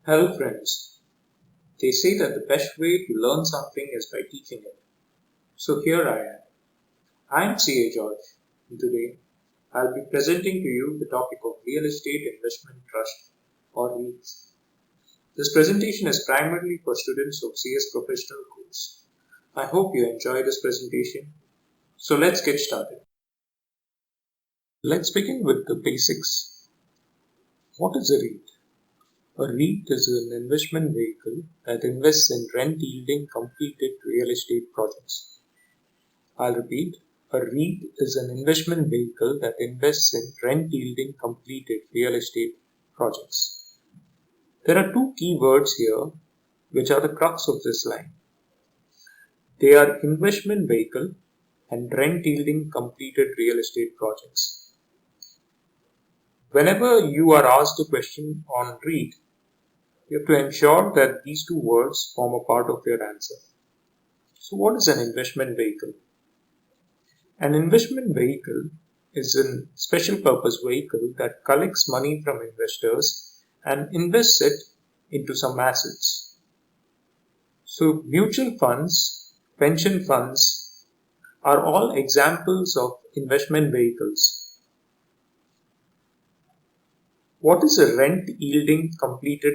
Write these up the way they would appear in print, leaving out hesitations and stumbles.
Hello friends, they say that the best way to learn something is by teaching it. So here I am. I am CA George and today I'll be presenting to you the topic of Real Estate Investment Trust or REITs. This presentation is primarily for students of CS Professional course. I hope you enjoy this presentation. So let's get started. Let's begin with the basics. What is a REIT? A REIT is an investment vehicle that invests in rent-yielding completed real estate projects. I'll repeat, a REIT is an investment vehicle that invests in rent-yielding completed real estate projects. There are two key words here which are the crux of this line. They are investment vehicle and rent-yielding completed real estate projects. Whenever you are asked a question on REIT, you have to ensure that these two words form a part of your answer. So what is an investment vehicle? An investment vehicle is a special purpose vehicle that collects money from investors and invests it into some assets. So mutual funds, pension funds are all examples of investment vehicles. What is a rent yielding completed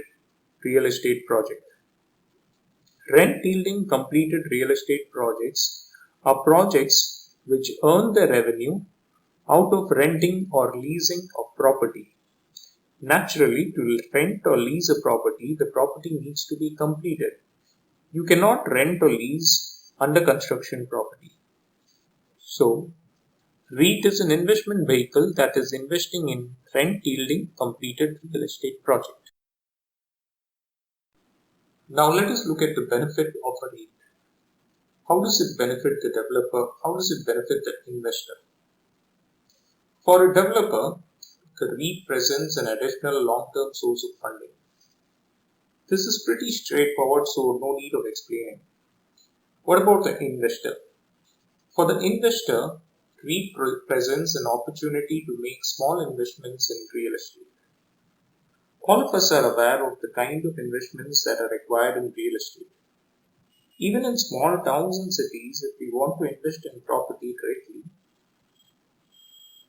real estate project? Rent yielding completed real estate projects are projects which earn their revenue out of renting or leasing of property. Naturally, to rent or lease a property, the property needs to be completed. You cannot rent or lease under construction property. So, REIT is an investment vehicle that is investing in rent yielding completed real estate project. Now let us look at the benefit of a REIT. How does it benefit the developer? How does it benefit the investor? For a developer, the REIT presents an additional long-term source of funding. This is pretty straightforward, so no need of explaining. What about the investor? For the investor, REIT presents an opportunity to make small investments in real estate. All of us are aware of the kind of investments that are required in real estate. Even in small towns and cities, if we want to invest in property directly,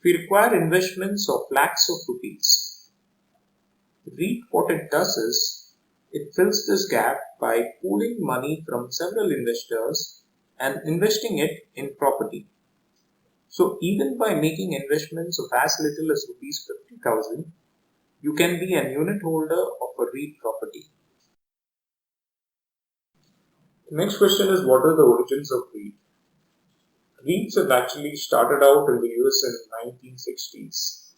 we require investments of lakhs of rupees. REIT, what it does is, it fills this gap by pooling money from several investors and investing it in property. So even by making investments of as little as rupees 50,000, you can be an unit holder of a REIT property. The next question is, what are the origins of REIT? REITs have actually started out in the US in 1960s.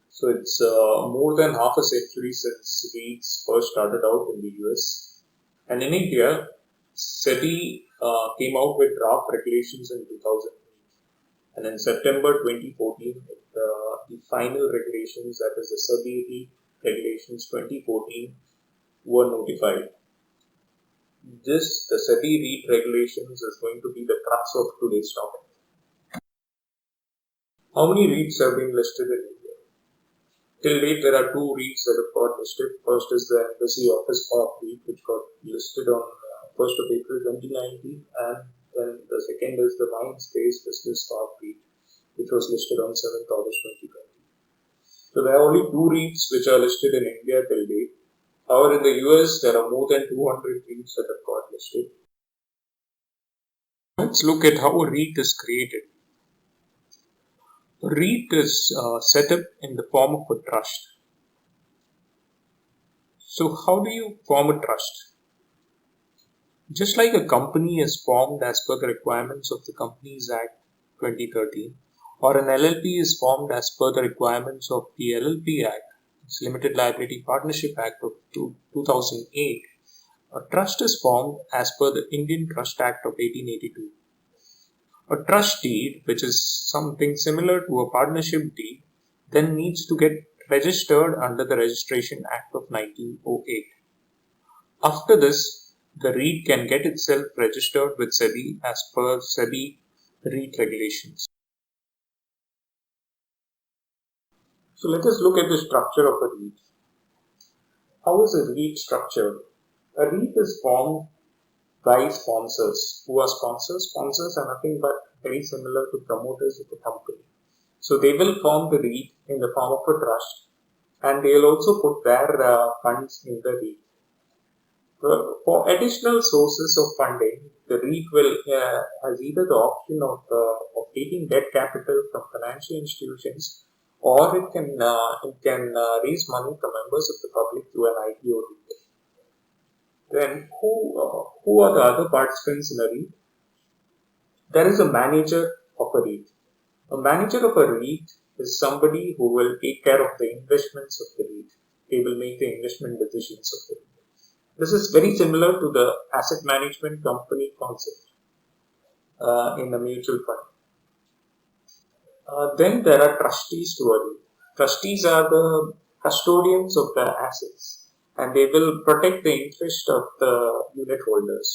So it's more than half a century since REITs first started out in the US. And in India, SEBI came out with draft regulations in 2008. And in September 2014, the final regulations, that is the SEBI REIT regulations 2014, were notified. The SEBI REIT regulations is going to be the crux of today's topic. How many REITs have been listed in India? Till date, there are two REITs that have got listed. First is the Embassy Office Park REIT, which got listed on 1st of April 2019, and then the second is the Mindspace Business Park REIT, which was listed on 7th August 2020. So there are only two REITs which are listed in India till date. However, in the US, there are more than 200 REITs that have got listed. Let's look at how a REIT is created. A REIT is set up in the form of a trust. So how do you form a trust? Just like a company is formed as per the requirements of the Companies Act 2013, or an LLP is formed as per the requirements of the LLP Act, it's Limited Liability Partnership Act of 2008, a trust is formed as per the Indian Trust Act of 1882. A trust deed, which is something similar to a partnership deed, then needs to get registered under the Registration Act of 1908. After this, the REIT can get itself registered with SEBI as per SEBI REIT regulations. So let us look at the structure of a REIT. How is a REIT structured? A REIT is formed by sponsors. Who are sponsors? Sponsors are nothing but very similar to promoters of the company. So they will form the REIT in the form of a trust, and they will also put their funds in the REIT. For additional sources of funding, the REIT will has either the option of taking debt capital from financial institutions, or it can raise money from members of the public through an IPO route. Then, who are the other participants in a REIT? There is a manager of a REIT. A manager of a REIT is somebody who will take care of the investments of the REIT. They will make the investment decisions of the REIT. This is very similar to the asset management company concept in a mutual fund. Then there are trustees to a REIT. Trustees are the custodians of the assets, and they will protect the interest of the unit holders.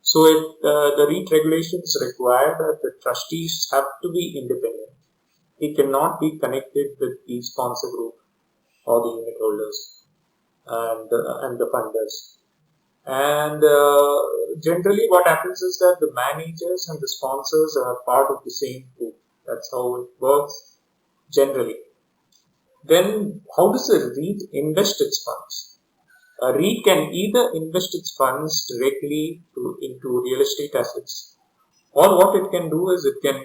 So the REIT regulations require that the trustees have to be independent. They cannot be connected with the sponsor group or the unit holders and the funders. And generally, what happens is that the managers and the sponsors are part of the same group. That's how it works generally. Then, how does a REIT invest its funds? A REIT can either invest its funds directly into real estate assets, or what it can do is it can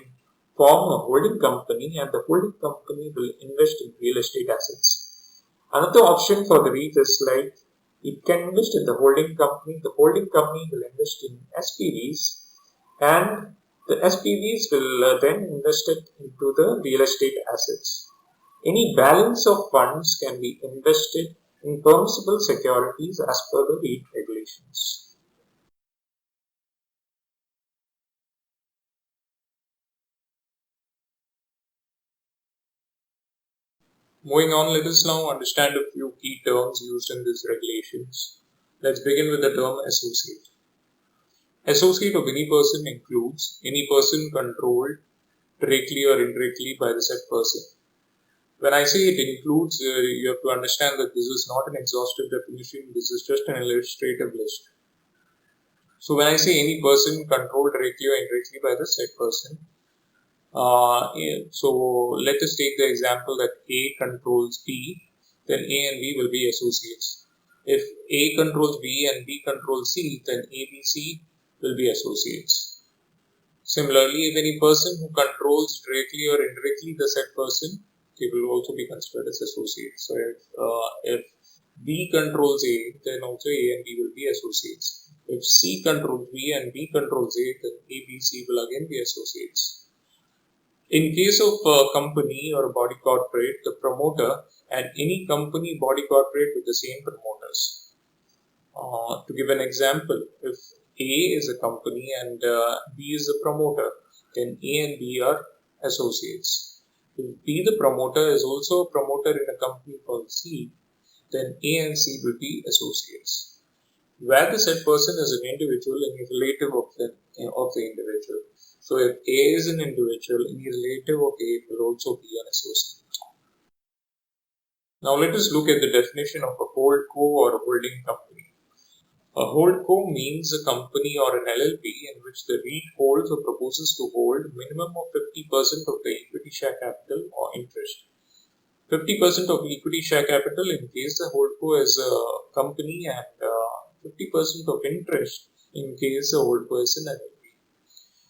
form a holding company, and the holding company will invest in real estate assets. Another option for the REIT is like it can invest in the holding company. The holding company will invest in SPVs, and the SPVs will then invest it into the real estate assets. Any balance of funds can be invested in permissible securities as per the REIT regulations. Moving on, let us now understand a few key terms used in these regulations. Let's begin with the term associate. Associate of any person includes any person controlled directly or indirectly by the said person. When I say it includes, you have to understand that this is not an exhaustive definition, this is just an illustrative list. So when I say any person controlled directly or indirectly by the said person, so let us take the example that A controls B, then A and B will be associates. If A controls B and B controls C, then A, B, C will be associates. Similarly, if any person who controls directly or indirectly the said person, they will also be considered as associates. So if B controls A, then also A and B will be associates. If C controls B and B controls A, then A, B, C will again be associates. In case of a company or a body corporate, the promoter and any company body corporate with the same promoters. To give an example, if A is a company and B is a promoter, then A and B are associates. If B, the promoter, is also a promoter in a company called C, then A and C will be associates. Where the said person is an individual and is relative of the individual. So if A is an individual, any relative of A will also be an associate. Now let us look at the definition of a holdco or a holding company. A holdco means a company or an LLP in which the REIT holds or proposes to hold minimum of 50% of the equity share capital or interest. 50% of equity share capital in case the holdco is a company, and 50% of interest in case the holdco is an LLP.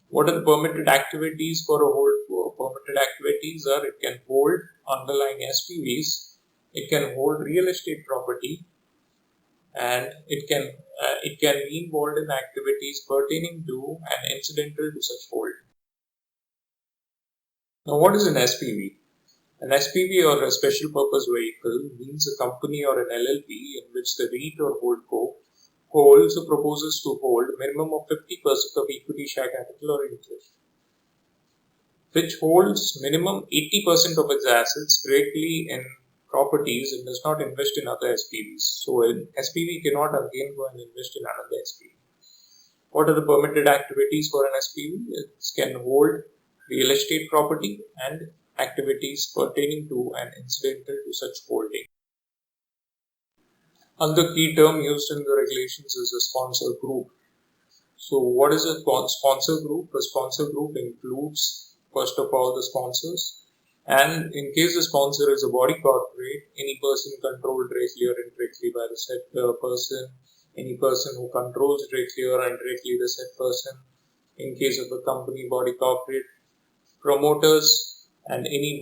What are the permitted activities for a holdco? Permitted activities are it can hold underlying SPVs, it can hold real estate property, and it can be involved in activities pertaining to and incidental to such holding. Now, what is an SPV? An SPV or a special purpose vehicle means a company or an LLP in which the REIT or holdco holds or proposes to hold minimum of 50% of equity share capital or interest, which holds minimum 80% of its assets directly in properties and does not invest in other SPVs. So an SPV cannot again go and invest in another SPV. What are the permitted activities for an SPV? It can hold real estate property and activities pertaining to and incidental to such holding. Another key term used in the regulations is a sponsor group. So what is a sponsor group? A sponsor group includes, first of all, the sponsors. And in case the sponsor is a body corporate, any person controlled directly or indirectly by the said person, any person who controls directly or indirectly the said person. In case of a company body corporate, promoters, and any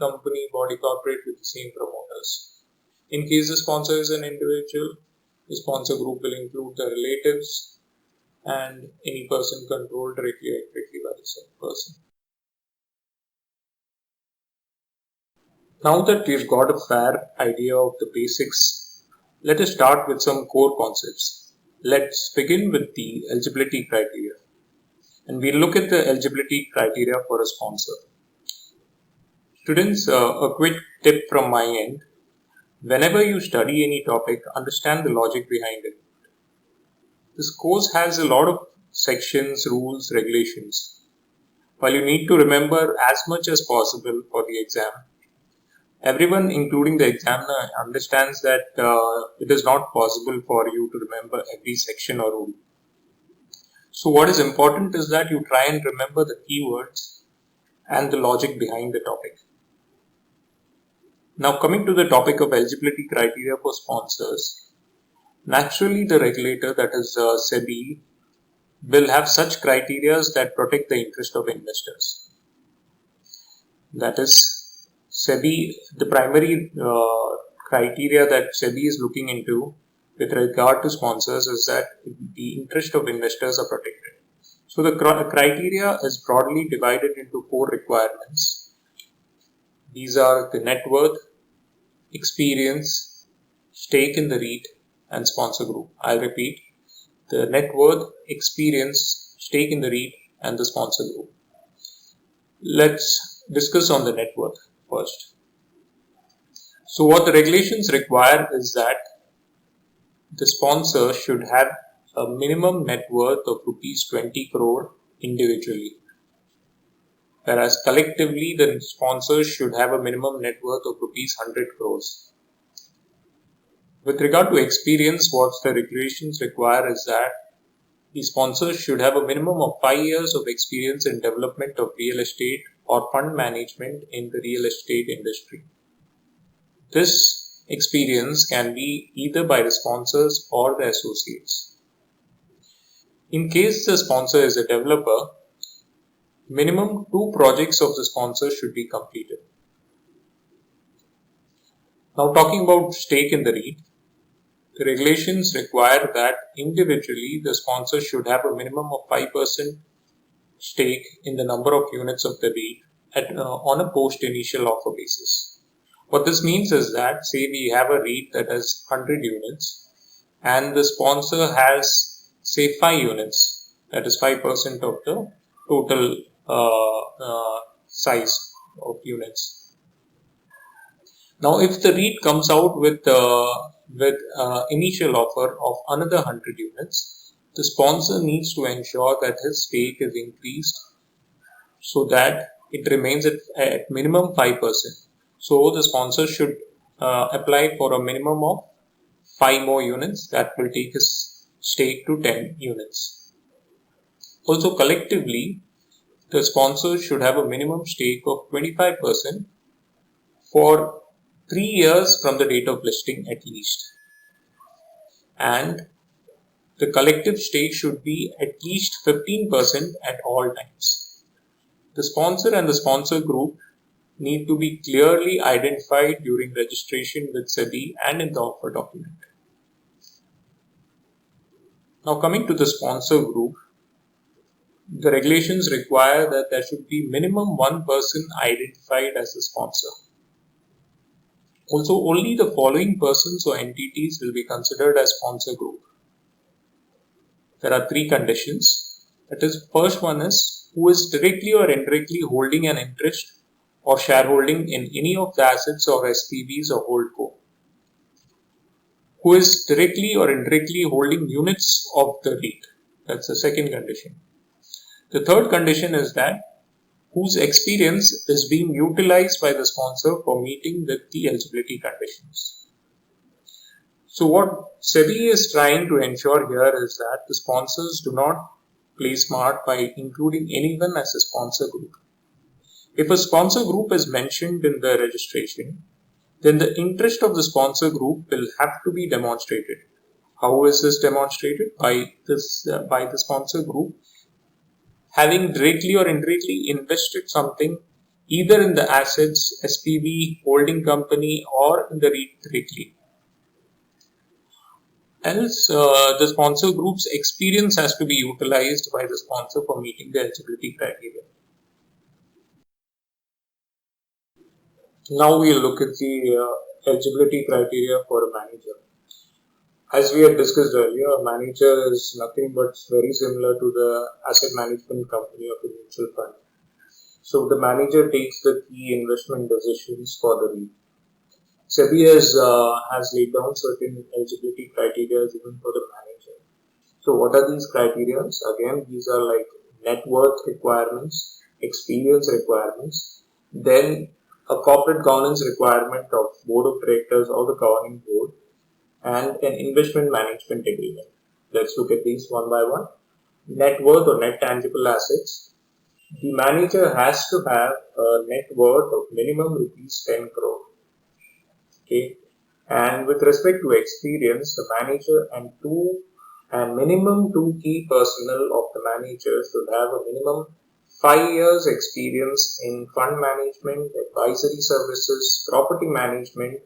company body corporate with the same promoters. In case the sponsor is an individual, the sponsor group will include the relatives and any person controlled directly or indirectly by the same person. Now that we've got a fair idea of the basics, let us start with some core concepts. Let's begin with the eligibility criteria. And we'll look at the eligibility criteria for a sponsor. Students, a quick tip from my end. Whenever you study any topic, understand the logic behind it. This course has a lot of sections, rules, regulations. While you need to remember as much as possible for the exam, everyone, including the examiner, understands that it is not possible for you to remember every section or rule. So what is important is that you try and remember the keywords and the logic behind the topic. Now coming to the topic of eligibility criteria for sponsors, naturally the regulator, that is SEBI, will have such criteria that protect the interest of investors. That is, SEBI, the primary criteria that SEBI is looking into with regard to sponsors is that the interest of investors are protected. So the criteria is broadly divided into 4 requirements. These are the net worth, experience, stake in the REIT, and sponsor group. I'll repeat: the net worth, experience, stake in the REIT, and the sponsor group. Let's discuss on the net worth first. So what the regulations require is that the sponsor should have a minimum net worth of rupees 20 crore individually, whereas collectively the sponsors should have a minimum net worth of rupees 100 crores. With regard to experience, what the regulations require is that the sponsors should have a minimum of 5 years of experience in development of real estate or fund management in the real estate industry. This experience can be either by the sponsors or the associates. In case the sponsor is a developer, minimum 2 projects of the sponsor should be completed. Now talking about stake in the REIT, the regulations require that individually the sponsor should have a minimum of 5% stake in the number of units of the REIT on a post-initial offer basis. What this means is that, say we have a REIT that has 100 units and the sponsor has, say, 5 units, that is 5% of the total size of units. Now if the REIT comes out with initial offer of another 100 units, the sponsor needs to ensure that his stake is increased so that it remains at minimum 5%. So the sponsor should apply for a minimum of 5 more units. That will take his stake to 10 units. Also collectively, the sponsor should have a minimum stake of 25% for 3 years from the date of listing at least. And the collective stake should be at least 15% at all times. The sponsor and the sponsor group need to be clearly identified during registration with SEBI and in the offer document. Now coming to the sponsor group, the regulations require that there should be minimum 1 person identified as a sponsor. Also, only the following persons or entities will be considered as sponsor group. There are 3 conditions. That is, first one is who is directly or indirectly holding an interest or shareholding in any of the assets or SPVs or holdco. Who is directly or indirectly holding units of the REIT. That's the second condition. The third condition is that whose experience is being utilized by the sponsor for meeting with the eligibility conditions. So what SEBI is trying to ensure here is that the sponsors do not play smart by including anyone as a sponsor group. If a sponsor group is mentioned in the registration, then the interest of the sponsor group will have to be demonstrated. How is this demonstrated? By the sponsor group having directly or indirectly invested something either in the assets, SPV, holding company, or in the REIT directly. Else, the sponsor group's experience has to be utilized by the sponsor for meeting the eligibility criteria. Now we'll look at the eligibility criteria for a manager. As we had discussed earlier, a manager is nothing but very similar to the asset management company of a mutual fund. So the manager takes the key investment decisions for the REIT. SEBI has laid down certain eligibility criteria even for the manager. So what are these criteria? Again, these are like net worth requirements, experience requirements, then a corporate governance requirement of board of directors or the governing board, and an investment management agreement. Let's look at these one by one. Net worth or net tangible assets. The manager has to have a net worth of minimum rupees 10 crore. Okay. And with respect to experience, the manager and minimum two key personnel of the manager should have a minimum 5 years experience in fund management, advisory services, property management,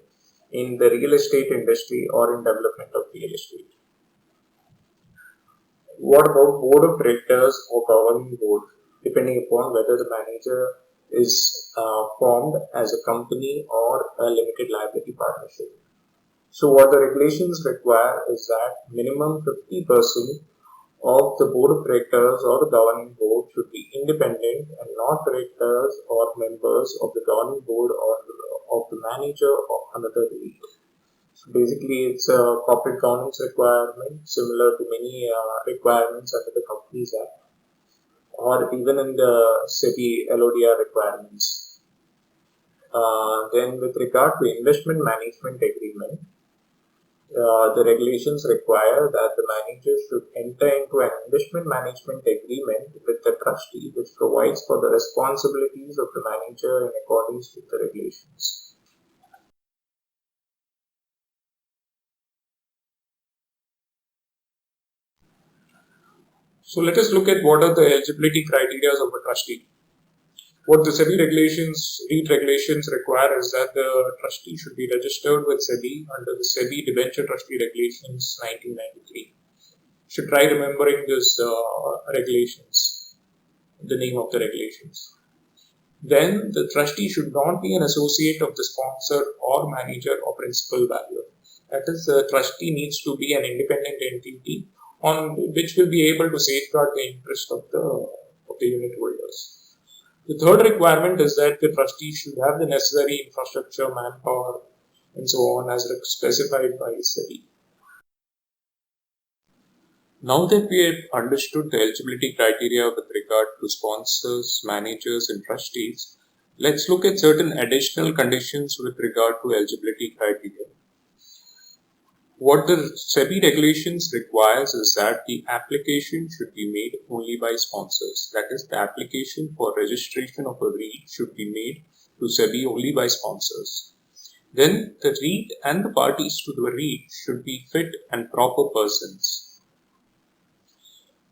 in the real estate industry or in development of real estate. What about board of directors or governing board, depending upon whether the manager is formed as a company or a limited liability partnership. So what the regulations require is that minimum 50% of the board of directors or the governing board should be independent and not directors or members of the governing board or of the manager or another REIT. So basically, it's a corporate governance requirement similar to many requirements under the Companies Act or even in the SEBI LODR requirements. Then with regard to investment management agreement, the regulations require that the manager should enter into an investment management agreement with the trustee which provides for the responsibilities of the manager in accordance with the regulations. So let us look at what are the eligibility criteria of a trustee. What the SEBI regulations, REIT regulations require is that the trustee should be registered with SEBI under the SEBI Debenture Trustee Regulations 1993. Should try remembering this regulations, the name of the regulations. Then the trustee should not be an associate of the sponsor or manager or principal valuer. That is, the trustee needs to be an independent entity on which will be able to safeguard the interest of the unit holders. The third requirement is that the trustee should have the necessary infrastructure, manpower, and so on as specified by SEBI. Now that we have understood the eligibility criteria with regard to sponsors, managers, and trustees, let's look at certain additional conditions with regard to eligibility criteria. What the SEBI regulations requires is that the application should be made only by sponsors. That is, the application for registration of a REIT should be made to SEBI only by sponsors. Then the REIT and the parties to the REIT should be fit and proper persons.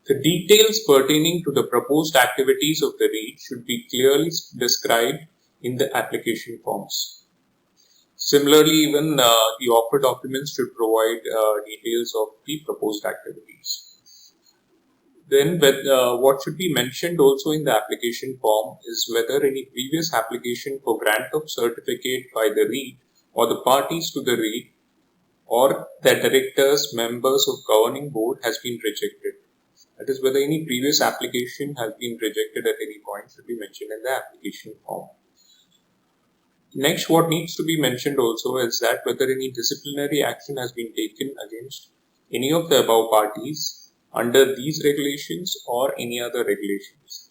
The details pertaining to the proposed activities of the REIT should be clearly described in the application forms. Similarly, even the offer documents should provide details of the proposed activities. Then what should be mentioned also in the application form is whether any previous application for grant of certificate by the REIT or the parties to the REIT or the directors, members of governing board has been rejected. That is, whether any previous application has been rejected at any point should be mentioned in the application form. Next, what needs to be mentioned also is that whether any disciplinary action has been taken against any of the above parties under these regulations or any other regulations.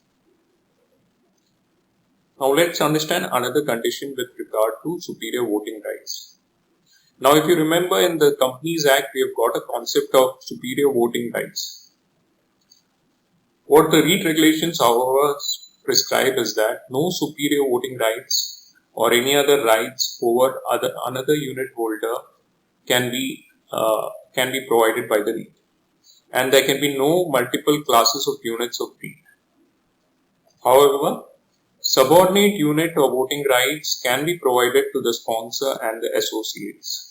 Now let's understand another condition with regard to superior voting rights. Now, if you remember in the Companies Act, we have got a concept of superior voting rights. What the REIT regulations, however, prescribe is that no superior voting rights or any other rights over another unit holder can be provided by the REIT, and there can be no multiple classes of units of REIT. However, subordinate unit or voting rights can be provided to the sponsor and the associates.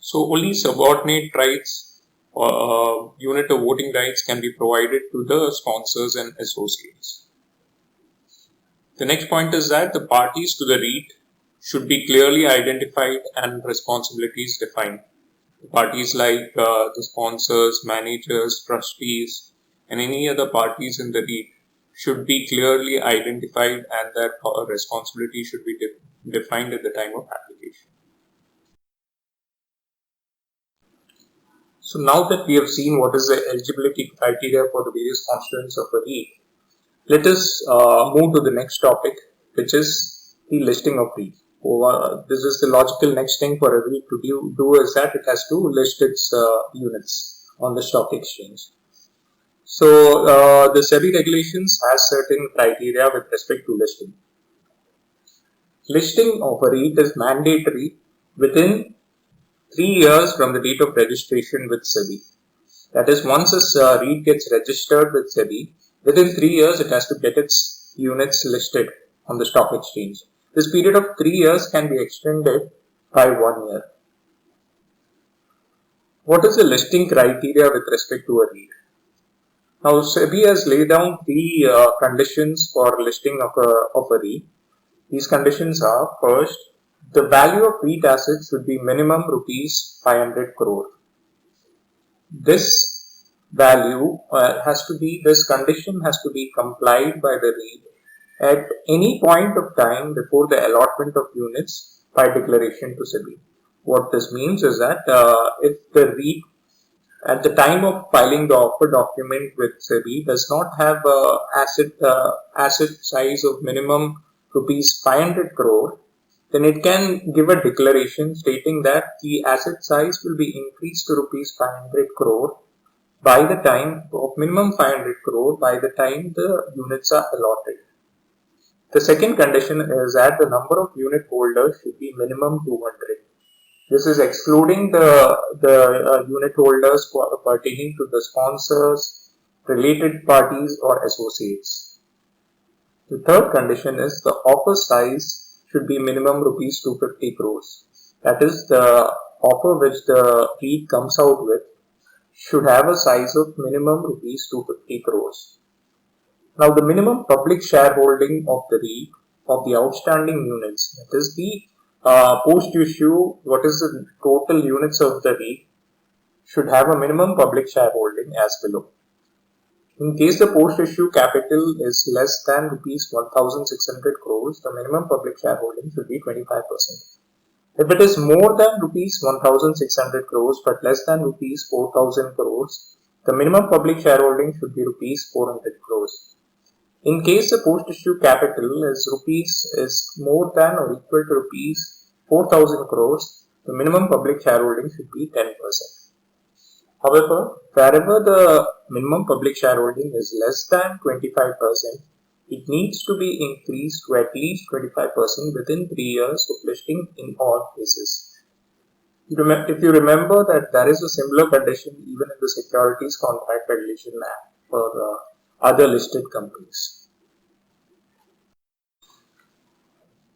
So only subordinate rights or unit of voting rights can be provided to the sponsors and associates. The next point is that the parties to the REIT should be clearly identified and responsibilities defined. Parties like the sponsors, managers, trustees, and any other parties in the REIT should be clearly identified, and their responsibility should be defined at the time of application. So now that we have seen what is the eligibility criteria for the various constituents of a REIT, let us move to the next topic, which is the listing of REIT. This is the logical next thing for a REIT to do is that it has to list its units on the stock exchange. So the SEBI regulations has certain criteria with respect to listing. Listing of a REIT is mandatory within 3 years from the date of registration with SEBI. That is, once a REIT gets registered with SEBI, within 3 years it has to get its units listed on the stock exchange. This period of 3 years can be extended by 1 year. What is the listing criteria with respect to a REIT? Now, SEBI has laid down 3 conditions for listing of a REIT. These conditions are: first, the value of REIT assets should be minimum rupees 500 crore. This value this condition has to be complied by the REIT at any point of time before the allotment of units by declaration to SEBI. What this means is that if the REIT at the time of filing the offer document with SEBI does not have asset size of minimum rupees 500 crore, then it can give a declaration stating that the asset size will be increased to rupees 500 crore by the time of minimum 500 crore by the time the units are allotted. The second condition is that the number of unit holders should be minimum 200. This is excluding the unit holders pertaining to the sponsors, related parties or associates. The third condition is the offer size should be minimum rupees 250 crores. That is, the offer which the REIT comes out with should have a size of minimum rupees 250 crores. Now, the minimum public shareholding of the REIT of the outstanding units, that is the post-issue, what is the total units of the REIT, should have a minimum public shareholding as below. In case the post-issue capital is less than rupees 1,600 crores, the minimum public shareholding should be 25%. If it is more than rupees 1,600 crores but less than rupees 4,000 crores, the minimum public shareholding should be rupees 400 crores. In case the post-issue capital is more than or equal to rupees 4,000 crores, the minimum public shareholding should be 10%. However, wherever the minimum public shareholding is less than 25%, it needs to be increased to at least 25% within 3 years of listing in all cases. If you remember that there is a similar condition even in the Securities Contract Regulation Act for other listed companies.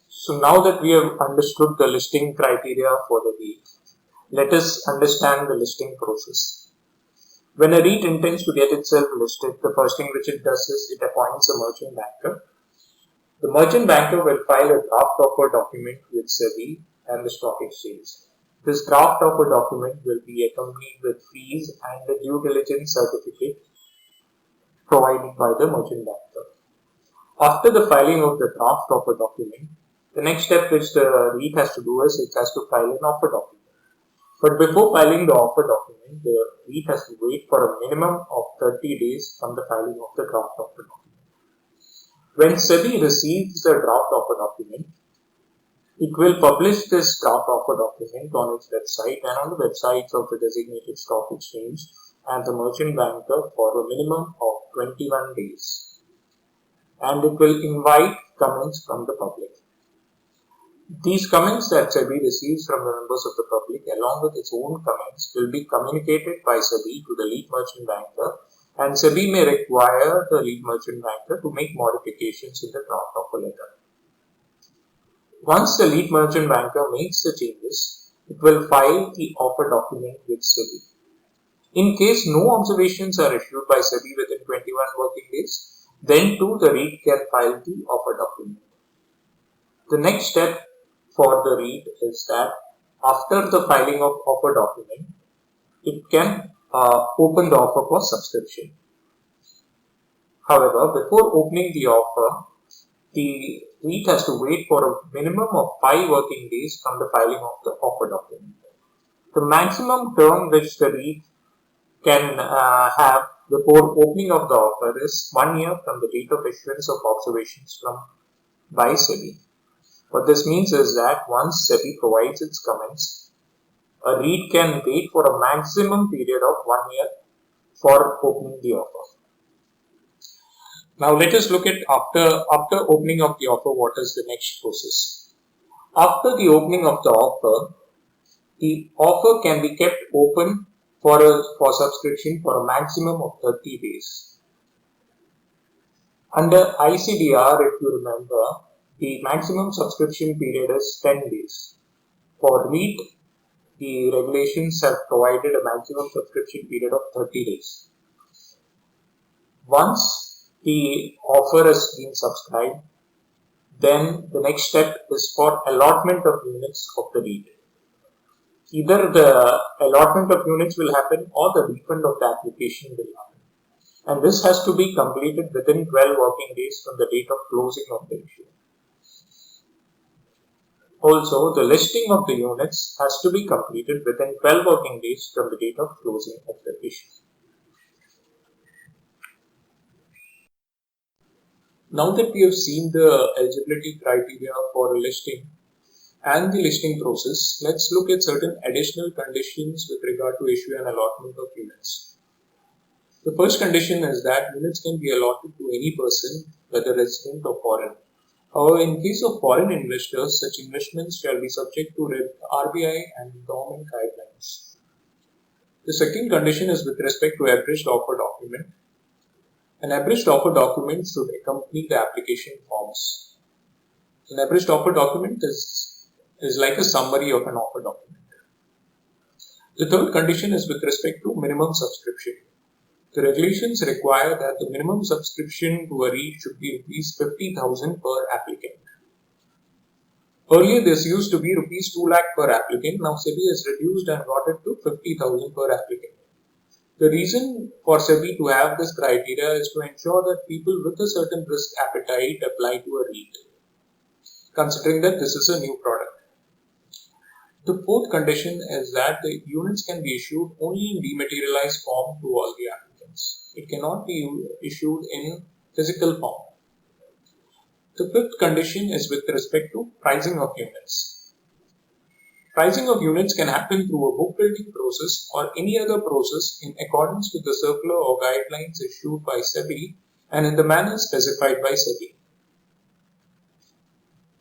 So now that we have understood the listing criteria for the REIT, let us understand the listing process. When a REIT intends to get itself listed, the first thing which it does is it appoints a merchant banker. The merchant banker will file a draft offer document with SEBI and the stock exchange. This draft offer document will be accompanied with fees and the due diligence certificate provided by the merchant banker. After the filing of the draft offer document, the next step which the REIT has to do is it has to file an offer document. But before filing the offer document, the REIT has to wait for a minimum of 30 days from the filing of the draft offer document. When SEBI receives the draft offer document, It will publish this draft offer document on its website and on the websites of the designated stock exchange and the merchant banker for a minimum of 21 days. And it will invite comments from the public. These comments that SEBI receives from the members of the public along with its own comments will be communicated by SEBI to the lead merchant banker, and SEBI may require the lead merchant banker to make modifications in the draft offer letter. Once the lead merchant banker makes the changes, it will file the offer document with SEBI. In case no observations are issued by SEBI within 21 working days, then too the REIT can file the offer document. The next step for the REIT is that after the filing of offer document, it can open the offer for subscription. However, before opening the offer, the REIT has to wait for a minimum of 5 working days from the filing of the offer document. The maximum term which the REIT can have before opening of the offer is 1 year from the date of issuance of observations by SEBI. What this means is that once SEBI provides its comments, a REIT can wait for a maximum period of 1 year for opening the offer. Now let us look at after opening of the offer, what is the next process. After the opening of the offer can be kept open for subscription for a maximum of 30 days. Under ICDR, if you remember, the maximum subscription period is 10 days. For REIT, the regulations have provided a maximum subscription period of 30 days. Once the offer has been subscribed, then the next step is for allotment of units of the REIT. Either the allotment of units will happen or the refund of the application will happen. And this has to be completed within 12 working days from the date of closing of the issue. Also, the listing of the units has to be completed within 12 working days from the date of closing of the issue. Now that we have seen the eligibility criteria for a listing and the listing process, let's look at certain additional conditions with regard to issue and allotment of units. The first condition is that units can be allotted to any person, whether resident or foreign. However, in case of foreign investors, such investments shall be subject to RBI and government guidelines. The second condition is with respect to abridged offer document. An abridged offer document should accompany the application forms. An abridged offer document is like a summary of an offer document. The third condition is with respect to minimum subscription. The regulations require that the minimum subscription to a REIT should be rupees 50,000 per applicant. Earlier this used to be rupees 2 lakh per applicant. Now SEBI has reduced and got it to 50,000 per applicant. The reason for SEBI to have this criteria is to ensure that people with a certain risk appetite apply to a REIT, considering that this is a new product. The fourth condition is that the units can be issued only in dematerialized form to all the applicants. It cannot be issued in physical form. The fifth condition is with respect to pricing of units. Pricing of units can happen through a book building process or any other process in accordance with the circular or guidelines issued by SEBI and in the manner specified by SEBI.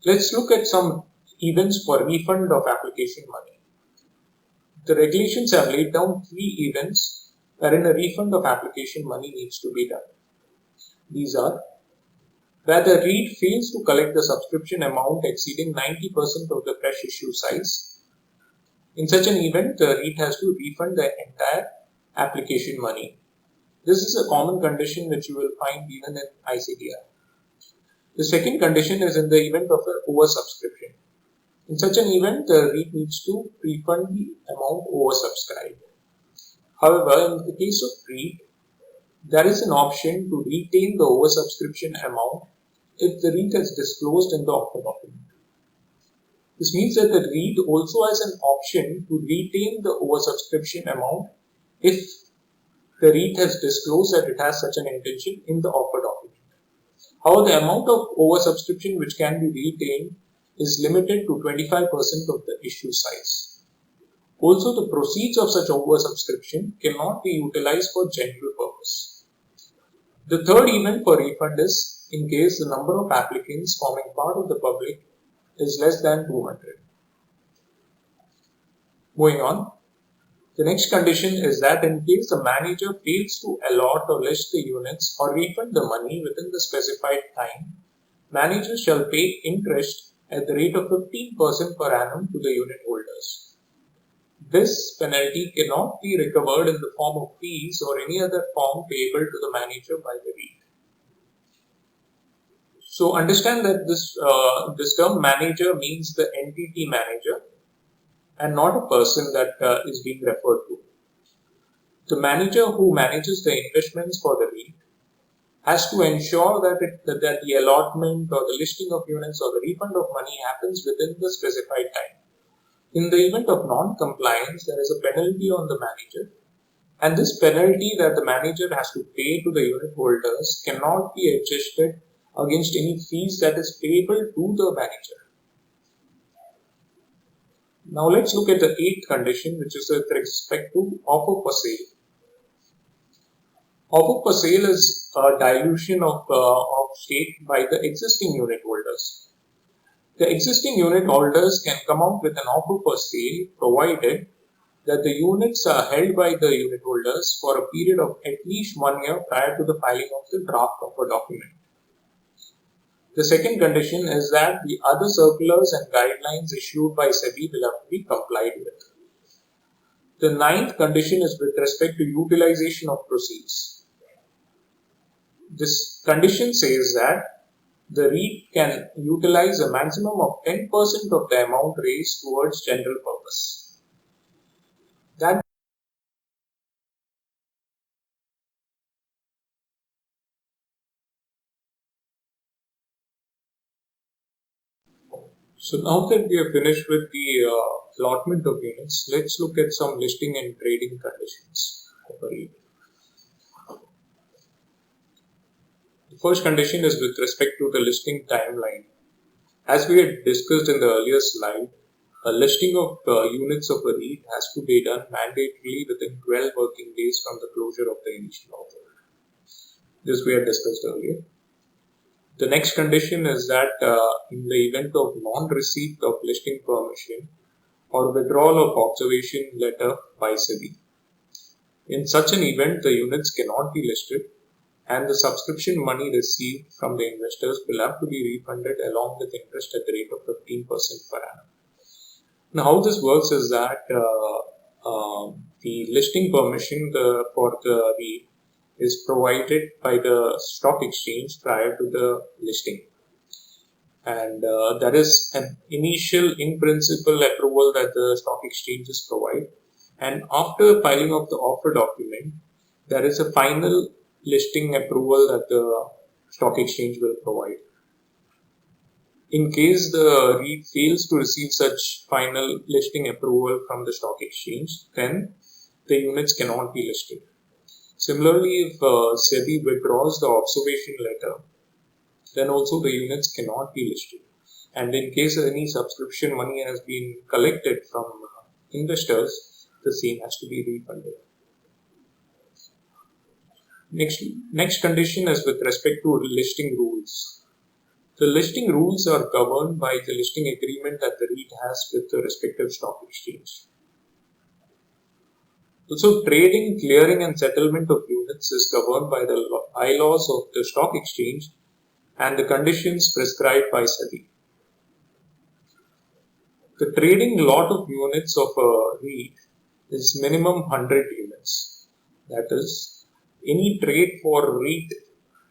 Let's look at some events for refund of application money. The regulations have laid down 3 events wherein a refund of application money needs to be done. These are where the REIT fails to collect the subscription amount exceeding 90% of the fresh issue size. In such an event, the REIT has to refund the entire application money. This is a common condition which you will find even in ICDR. The second condition is in the event of an oversubscription. In such an event, the REIT needs to refund the amount oversubscribed. However, in the case of REIT, there is an option to retain the oversubscription amount if the REIT has disclosed in the offer document. This means that the REIT also has an option to retain the oversubscription amount if the REIT has disclosed that it has such an intention in the offer document. However, the amount of oversubscription which can be retained is limited to 25% of the issue size. Also, the proceeds of such oversubscription cannot be utilized for general purpose. The third event for refund is in case the number of applicants forming part of the public is less than 200. Moving on, the next condition is that in case the manager fails to allot or list the units or refund the money within the specified time, manager shall pay interest at the rate of 15% per annum to the unit holders. This penalty cannot be recovered in the form of fees or any other form payable to the manager by the REIT. So understand that this term manager means the entity manager and not a person that is being referred to. The manager who manages the investments for the REIT has to ensure that the allotment or the listing of units or the refund of money happens within the specified time. In the event of non-compliance, there is a penalty on the manager, and this penalty that the manager has to pay to the unit holders cannot be adjusted against any fees that is payable to the manager. Now let's look at the eighth condition, which is with respect to offer for sale. Offer for sale is a dilution of stake by the existing unit holders. The existing unit holders can come out with an offer for sale provided that the units are held by the unit holders for a period of at least 1 year prior to the filing of the draft offer document. The second condition is that the other circulars and guidelines issued by SEBI will have to be complied with. The ninth condition is with respect to utilization of proceeds. This condition says that the REIT can utilize a maximum of 10% of the amount raised towards general purpose. So now that we have finished with the allotment of units, let's look at some listing and trading conditions of a REIT. The first condition is with respect to the listing timeline. As we had discussed in the earlier slide, a listing of units of a REIT has to be done mandatorily within 12 working days from the closure of the initial offer. This we had discussed earlier. The next condition is that in the event of non-receipt of listing permission or withdrawal of observation letter by SEBI, in such an event the units cannot be listed and the subscription money received from the investors will have to be refunded along with interest at the rate of 15% per annum. Now how this works is that the listing permission for the REIT is provided by the stock exchange prior to the listing, and that is an initial in principle approval that the stock exchanges provide, and after filing of the offer document there is a final listing approval that the stock exchange will provide. In case the REIT fails to receive such final listing approval from the stock exchange, then the units cannot be listed. Similarly, if SEBI withdraws the observation letter, then also the units cannot be listed. And in case any subscription money has been collected from investors, the same has to be refunded. Next condition is with respect to listing rules. The listing rules are governed by the listing agreement that the REIT has with the respective stock exchange. Also, trading, clearing and settlement of units is governed by the bylaws of the stock exchange and the conditions prescribed by SEBI. The trading lot of units of a REIT is minimum 100 units. That is, any trade for REIT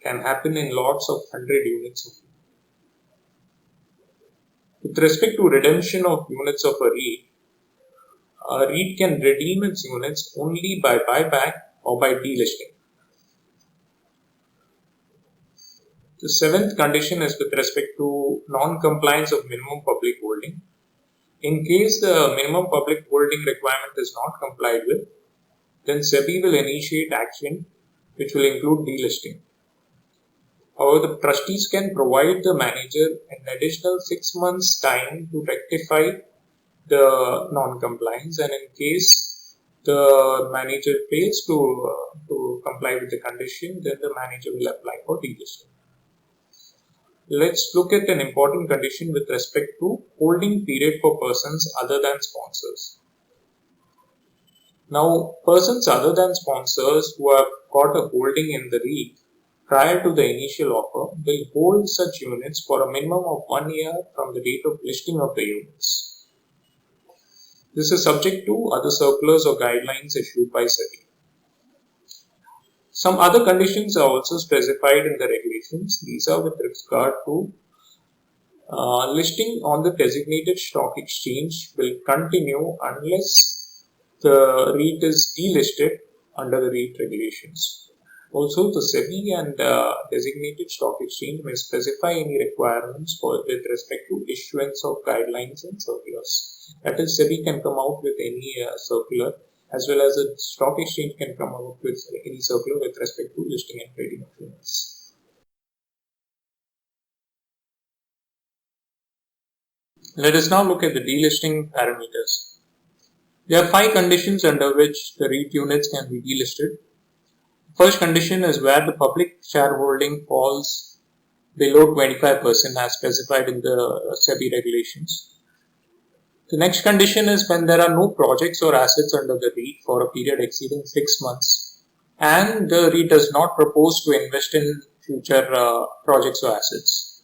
can happen in lots of 100 units. With respect to redemption of units of a REIT can redeem its units only by buyback or by delisting. The seventh condition is with respect to non-compliance of minimum public holding. In case the minimum public holding requirement is not complied with, then SEBI will initiate action which will include delisting. However, the trustees can provide the manager an additional 6 months time to rectify the non-compliance, and in case the manager fails to comply with the condition, then the manager will apply for delisting. Let's look at an important condition with respect to holding period for persons other than sponsors. Now, persons other than sponsors who have got a holding in the REIT prior to the initial offer will hold such units for a minimum of 1 year from the date of listing of the units. This is subject to other circulars or guidelines issued by SEBI. Some other conditions are also specified in the regulations. These are with regard to listing on the designated stock exchange will continue unless the REIT is delisted under the REIT regulations. Also, the SEBI and designated stock exchange may specify any requirements with respect to issuance of guidelines and circulars. That is, SEBI can come out with any circular, as well as a stock exchange can come out with any circular with respect to listing and trading of units. Let us now look at the delisting parameters. There are 5 conditions under which the REIT units can be delisted. First condition is where the public shareholding falls below 25% as specified in the SEBI regulations. The next condition is when there are no projects or assets under the REIT for a period exceeding 6 months and the REIT does not propose to invest in future projects or assets.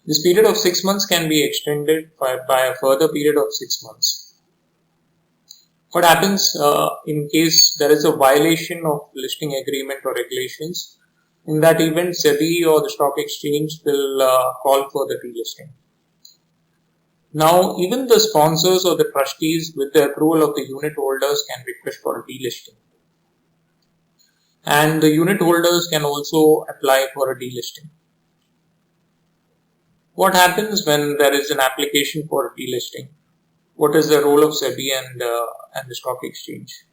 This period of 6 months can be extended by a further period of 6 months. What happens in case there is a violation of listing agreement or regulations? In that event, SEBI or the stock exchange will call for the delisting. Now, even the sponsors or the trustees with the approval of the unit holders can request for a delisting. And the unit holders can also apply for a delisting. What happens when there is an application for a delisting? What is the role of SEBI and the stock exchange?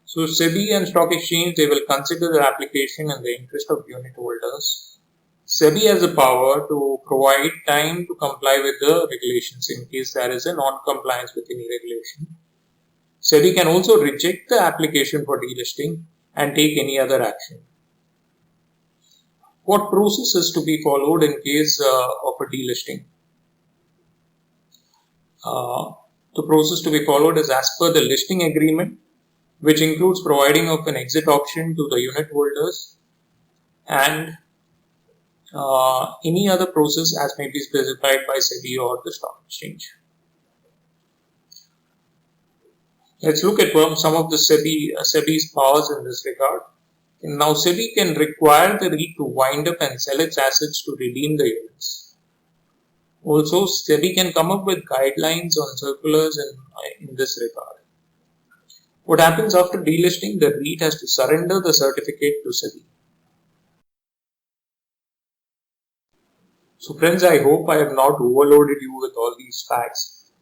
So SEBI and stock exchange, they will consider the application in the interest of unit holders. SEBI has the power to provide time to comply with the regulations in case there is a non-compliance with any regulation. SEBI can also reject the application for delisting and take any other action. What process is to be followed in case of a delisting? The process to be followed is as per the listing agreement, which includes providing of an exit option to the unit holders and any other process as may be specified by SEBI or the stock exchange. Let's look at some of the SEBI's powers in this regard. Now, SEBI can require the REIT to wind up and sell its assets to redeem the units. Also, SEBI can come up with guidelines on circulars in this regard. What happens after delisting? The REIT has to surrender the certificate to SEBI. So friends, I hope I have not overloaded you with all these facts.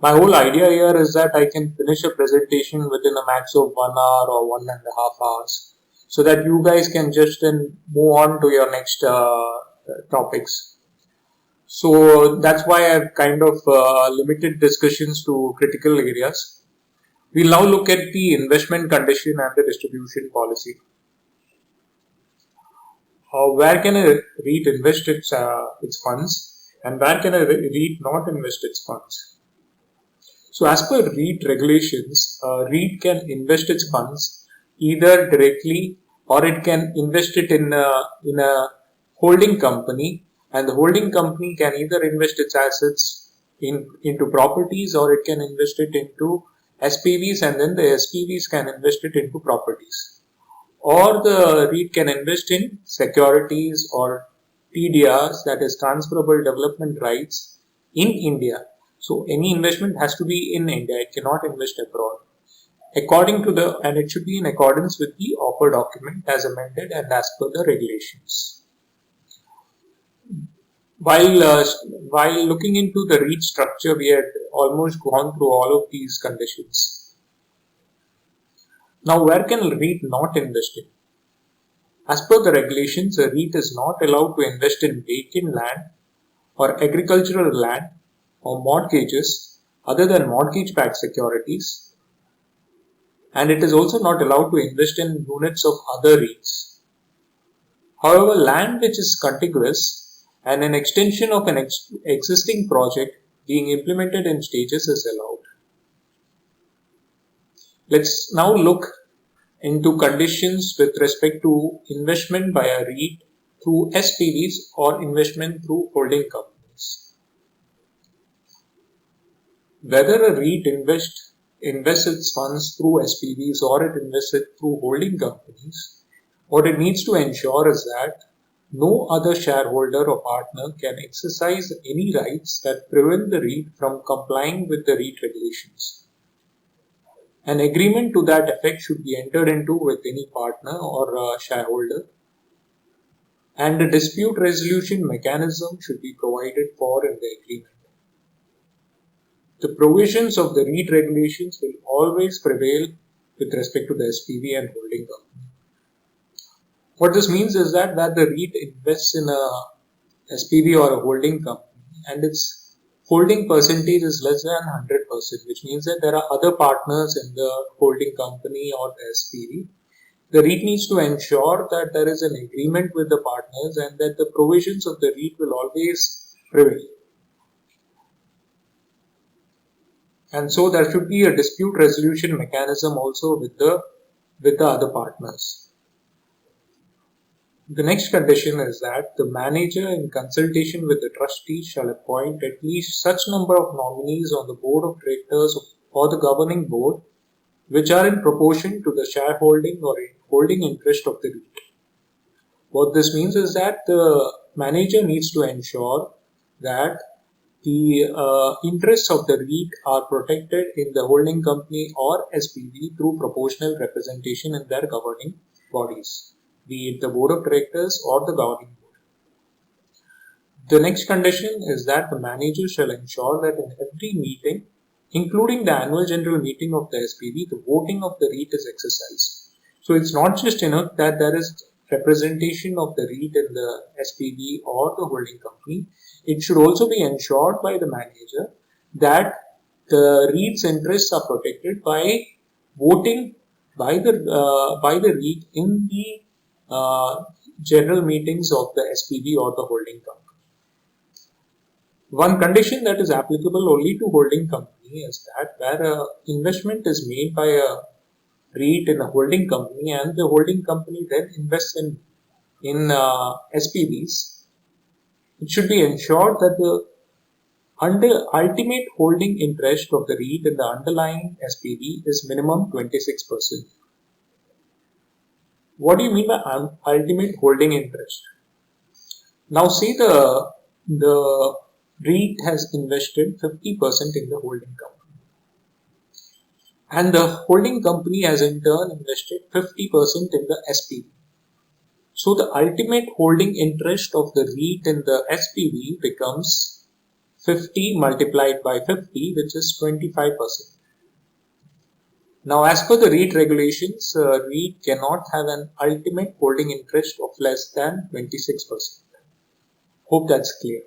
My whole idea here is that I can finish a presentation within a max of 1 hour or 1.5 hours so that you guys can just then move on to your next topics. So that's why I've kind of limited discussions to critical areas. We'll now look at the investment condition and the distribution policy. Where can a REIT invest its funds and where can a REIT not invest its funds? So as per REIT regulations, REIT can invest its funds either directly or it can invest it in a holding company, and the holding company can either invest its assets into properties or it can invest it into SPVs, and then the SPVs can invest it into properties. Or the REIT can invest in securities or TDRs, that is transferable development rights, in India. So any investment has to be in India, it cannot invest abroad. And it should be in accordance with the offer document as amended and as per the regulations. While looking into the REIT structure, we had almost gone through all of these conditions. Now, where can a REIT not invest in? As per the regulations, a REIT is not allowed to invest in vacant land or agricultural land or mortgages other than mortgage-backed securities, and it is also not allowed to invest in units of other REITs. However, land which is contiguous and an extension of an existing project being implemented in stages is allowed. Let's now look into conditions with respect to investment by a REIT through SPVs or investment through holding companies. Whether a REIT invests its funds through SPVs or it invests it through holding companies, what it needs to ensure is that no other shareholder or partner can exercise any rights that prevent the REIT from complying with the REIT regulations. An agreement to that effect should be entered into with any partner or shareholder, and a dispute resolution mechanism should be provided for in the agreement. The provisions of the REIT regulations will always prevail with respect to the SPV and holding company. What this means is that where the REIT invests in a SPV or a holding company and its holding percentage is less than 100%, which means that there are other partners in the holding company or the SPV. The REIT needs to ensure that there is an agreement with the partners and that the provisions of the REIT will always prevail. And so there should be a dispute resolution mechanism also with the other partners. The next condition is that the manager, in consultation with the trustees, shall appoint at least such number of nominees on the board of directors or the governing board which are in proportion to the shareholding or holding interest of the REIT. What this means is that the manager needs to ensure that the interests of the REIT are protected in the holding company or SPV through proportional representation in their governing bodies, be it the board of directors or the governing board. The next condition is that the manager shall ensure that in every meeting, including the annual general meeting of the SPV, the voting of the REIT is exercised. So it's not just enough that there is representation of the REIT in the SPV or the holding company. It should also be ensured by the manager that the REIT's interests are protected by voting by the REIT in the general meetings of the SPV or the holding company. One condition that is applicable only to holding company is that where investment is made by a REIT in a holding company and the holding company then invests in SPVs, it should be ensured that the ultimate holding interest of the REIT in the underlying SPV is minimum 26%. What do you mean by ultimate holding interest? Now say the REIT has invested 50% in the holding company and the holding company has in turn invested 50% in the SPV. So the ultimate holding interest of the REIT in the SPV becomes 50 multiplied by 50, which is 25%. Now, as per the REIT regulations, REIT cannot have an ultimate holding interest of less than 26%. Hope that's clear.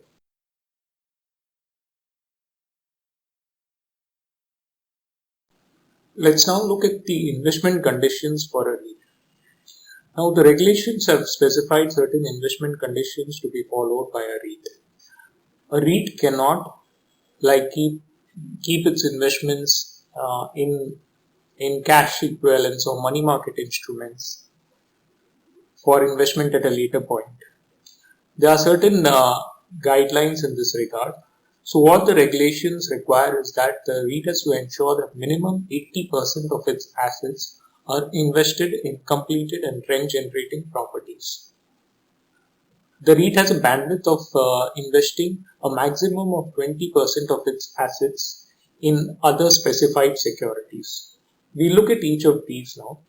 Let's now look at the investment conditions for a REIT. Now, the regulations have specified certain investment conditions to be followed by a REIT. A REIT cannot keep its investments in cash equivalents or money market instruments for investment at a later point. There are certain guidelines in this regard. So what the regulations require is that the REIT has to ensure that minimum 80% of its assets are invested in completed and rent generating properties. The REIT has a bandwidth of investing a maximum of 20% of its assets in other specified securities. We look at each of these now.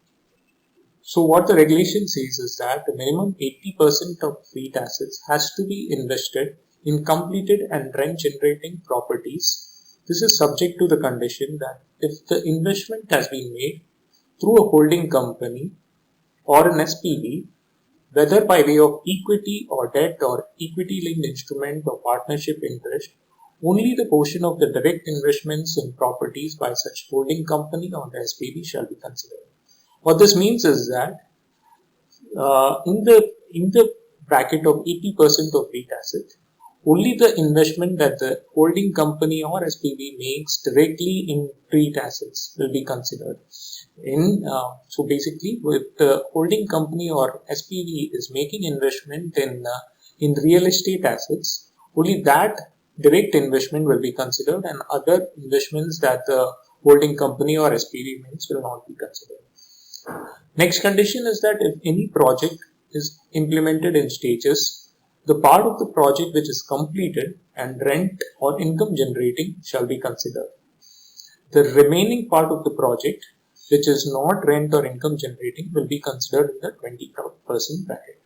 So what the regulation says is that the minimum 80% of REIT assets has to be invested in completed and rent generating properties. This is subject to the condition that if the investment has been made through a holding company or an SPV, whether by way of equity or debt or equity-linked instrument or partnership interest, only the portion of the direct investments in properties by such holding company or the SPV shall be considered. What this means is that in the bracket of 80% of REIT asset, only the investment that the holding company or SPV makes directly in REIT assets will be considered. So basically, if the holding company or SPV is making investment in real estate assets, only that direct investment will be considered, and other investments that the holding company or SPV makes will not be considered. Next condition is that if any project is implemented in stages, the part of the project which is completed and rent or income generating shall be considered. The remaining part of the project which is not rent or income generating will be considered in the 20% bracket.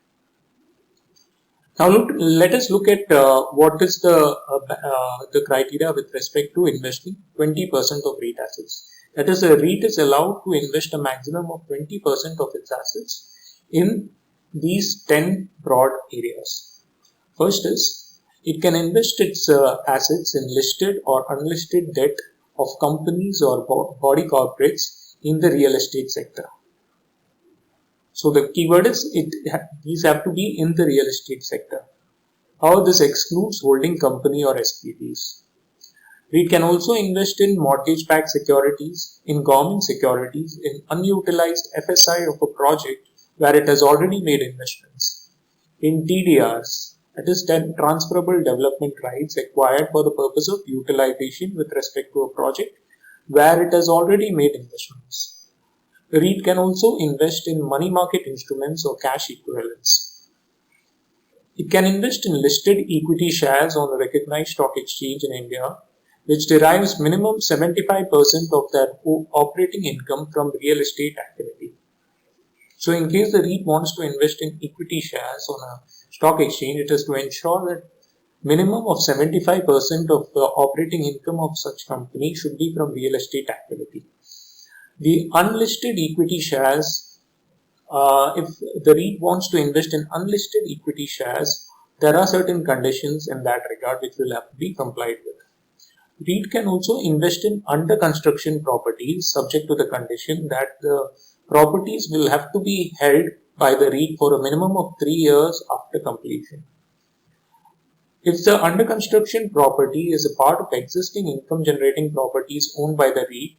Now let us look at what is the criteria with respect to investing 20% of REIT assets. That is, a REIT is allowed to invest a maximum of 20% of its assets in these 10 broad areas. First is, it can invest its assets in listed or unlisted debt of companies or body corporates in the real estate sector. So the keyword is these have to be in the real estate sector. However, this excludes holding company or SPVs. REIT can also invest in mortgage-backed securities, in government securities, in unutilized FSI of a project where it has already made investments, in TDRs, that is transferable development rights acquired for the purpose of utilization with respect to a project where it has already made investments. The REIT can also invest in money market instruments or cash equivalents. It can invest in listed equity shares on a recognized stock exchange in India, which derives minimum 75% of their operating income from real estate activity. So in case the REIT wants to invest in equity shares on a stock exchange, it has to ensure that minimum of 75% of the operating income of such company should be from real estate activity. The unlisted equity shares, if the REIT wants to invest in unlisted equity shares, there are certain conditions in that regard which will have to be complied with. REIT can also invest in under construction properties subject to the condition that the properties will have to be held by the REIT for a minimum of 3 years after completion. If the under construction property is a part of existing income generating properties owned by the REIT,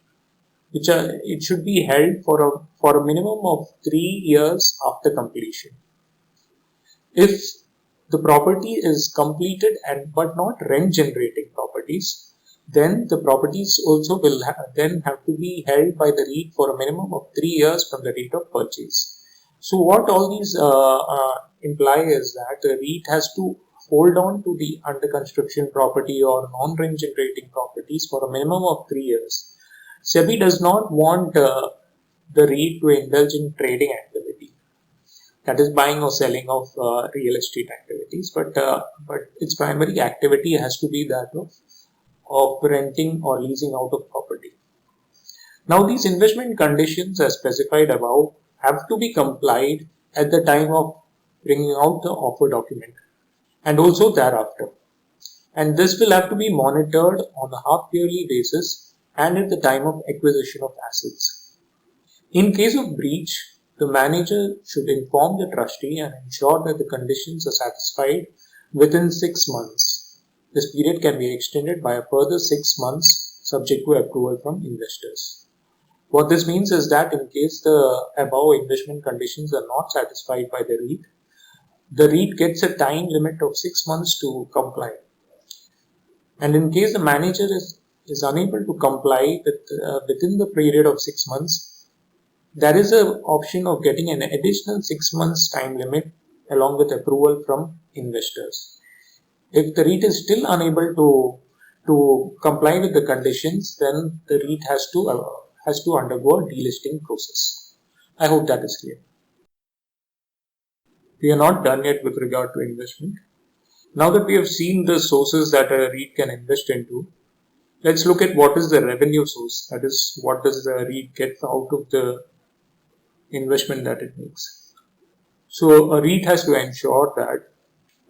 it should be held for a minimum of 3 years after completion. If the property is completed but not rent generating properties, then the properties also will then have to be held by the REIT for a minimum of 3 years from the date of purchase. So what all these imply is that the REIT has to hold on to the under construction property or non-rent generating properties for a minimum of 3 years. SEBI does not want the REIT to indulge in trading activity, that is buying or selling of real estate activities, but its primary activity has to be that of renting or leasing out of property. Now these investment conditions as specified above have to be complied at the time of bringing out the offer document and also thereafter. And this will have to be monitored on a half-yearly basis and at the time of acquisition of assets. In case of breach, the manager should inform the trustee and ensure that the conditions are satisfied within 6 months. This period can be extended by a further 6 months subject to approval from investors. What this means is that in case the above investment conditions are not satisfied by the REIT gets a time limit of 6 months to comply. And in case the manager is unable to comply within the period of 6 months, there is an option of getting an additional 6 months time limit along with approval from investors. If the REIT is still unable to comply with the conditions, then the REIT has to undergo a delisting process. I hope that is clear. We are not done yet with regard to investment. Now that we have seen the sources that a REIT can invest into, let's look at what is the revenue source. That is, what does the REIT get out of the investment that it makes. So a REIT has to ensure that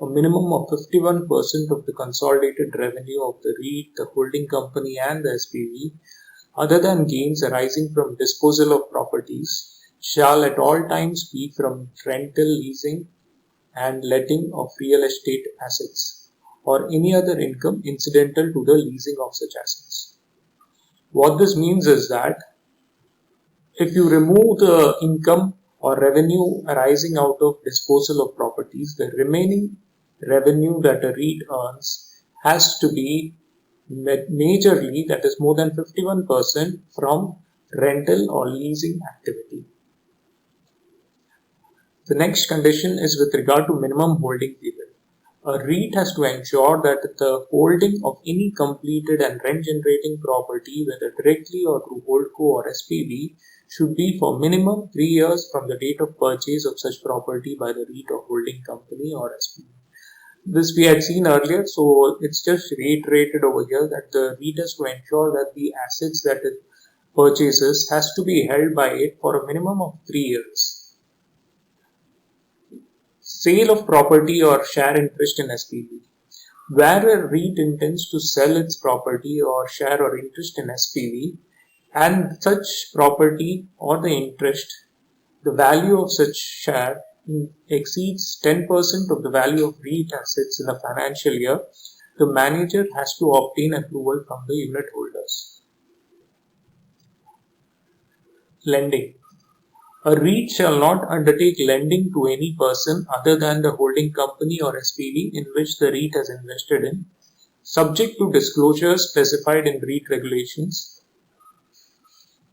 a minimum of 51% of the consolidated revenue of the REIT, the holding company and the SPV, other than gains arising from disposal of properties, shall at all times be from rental, leasing and letting of real estate assets or any other income incidental to the leasing of such assets. What this means is that if you remove the income or revenue arising out of disposal of properties, the remaining revenue that a REIT earns has to be majorly, that is more than 51%, from rental or leasing activity. The next condition is with regard to minimum holding period. A REIT has to ensure that the holding of any completed and rent generating property, whether directly or through Holdco or SPV, should be for minimum 3 years from the date of purchase of such property by the REIT or holding company or SPV. This we had seen earlier, so it's just reiterated over here that the REIT has to ensure that the assets that it purchases has to be held by it for a minimum of 3 years. Sale of property or share interest in SPV. Where a REIT intends to sell its property or share or interest in SPV, and such property or the interest, the value of such share exceeds 10% of the value of REIT assets in a financial year, the manager has to obtain approval from the unit holders. Lending. A REIT shall not undertake lending to any person other than the holding company or SPV in which the REIT has invested in, subject to disclosures specified in REIT regulations.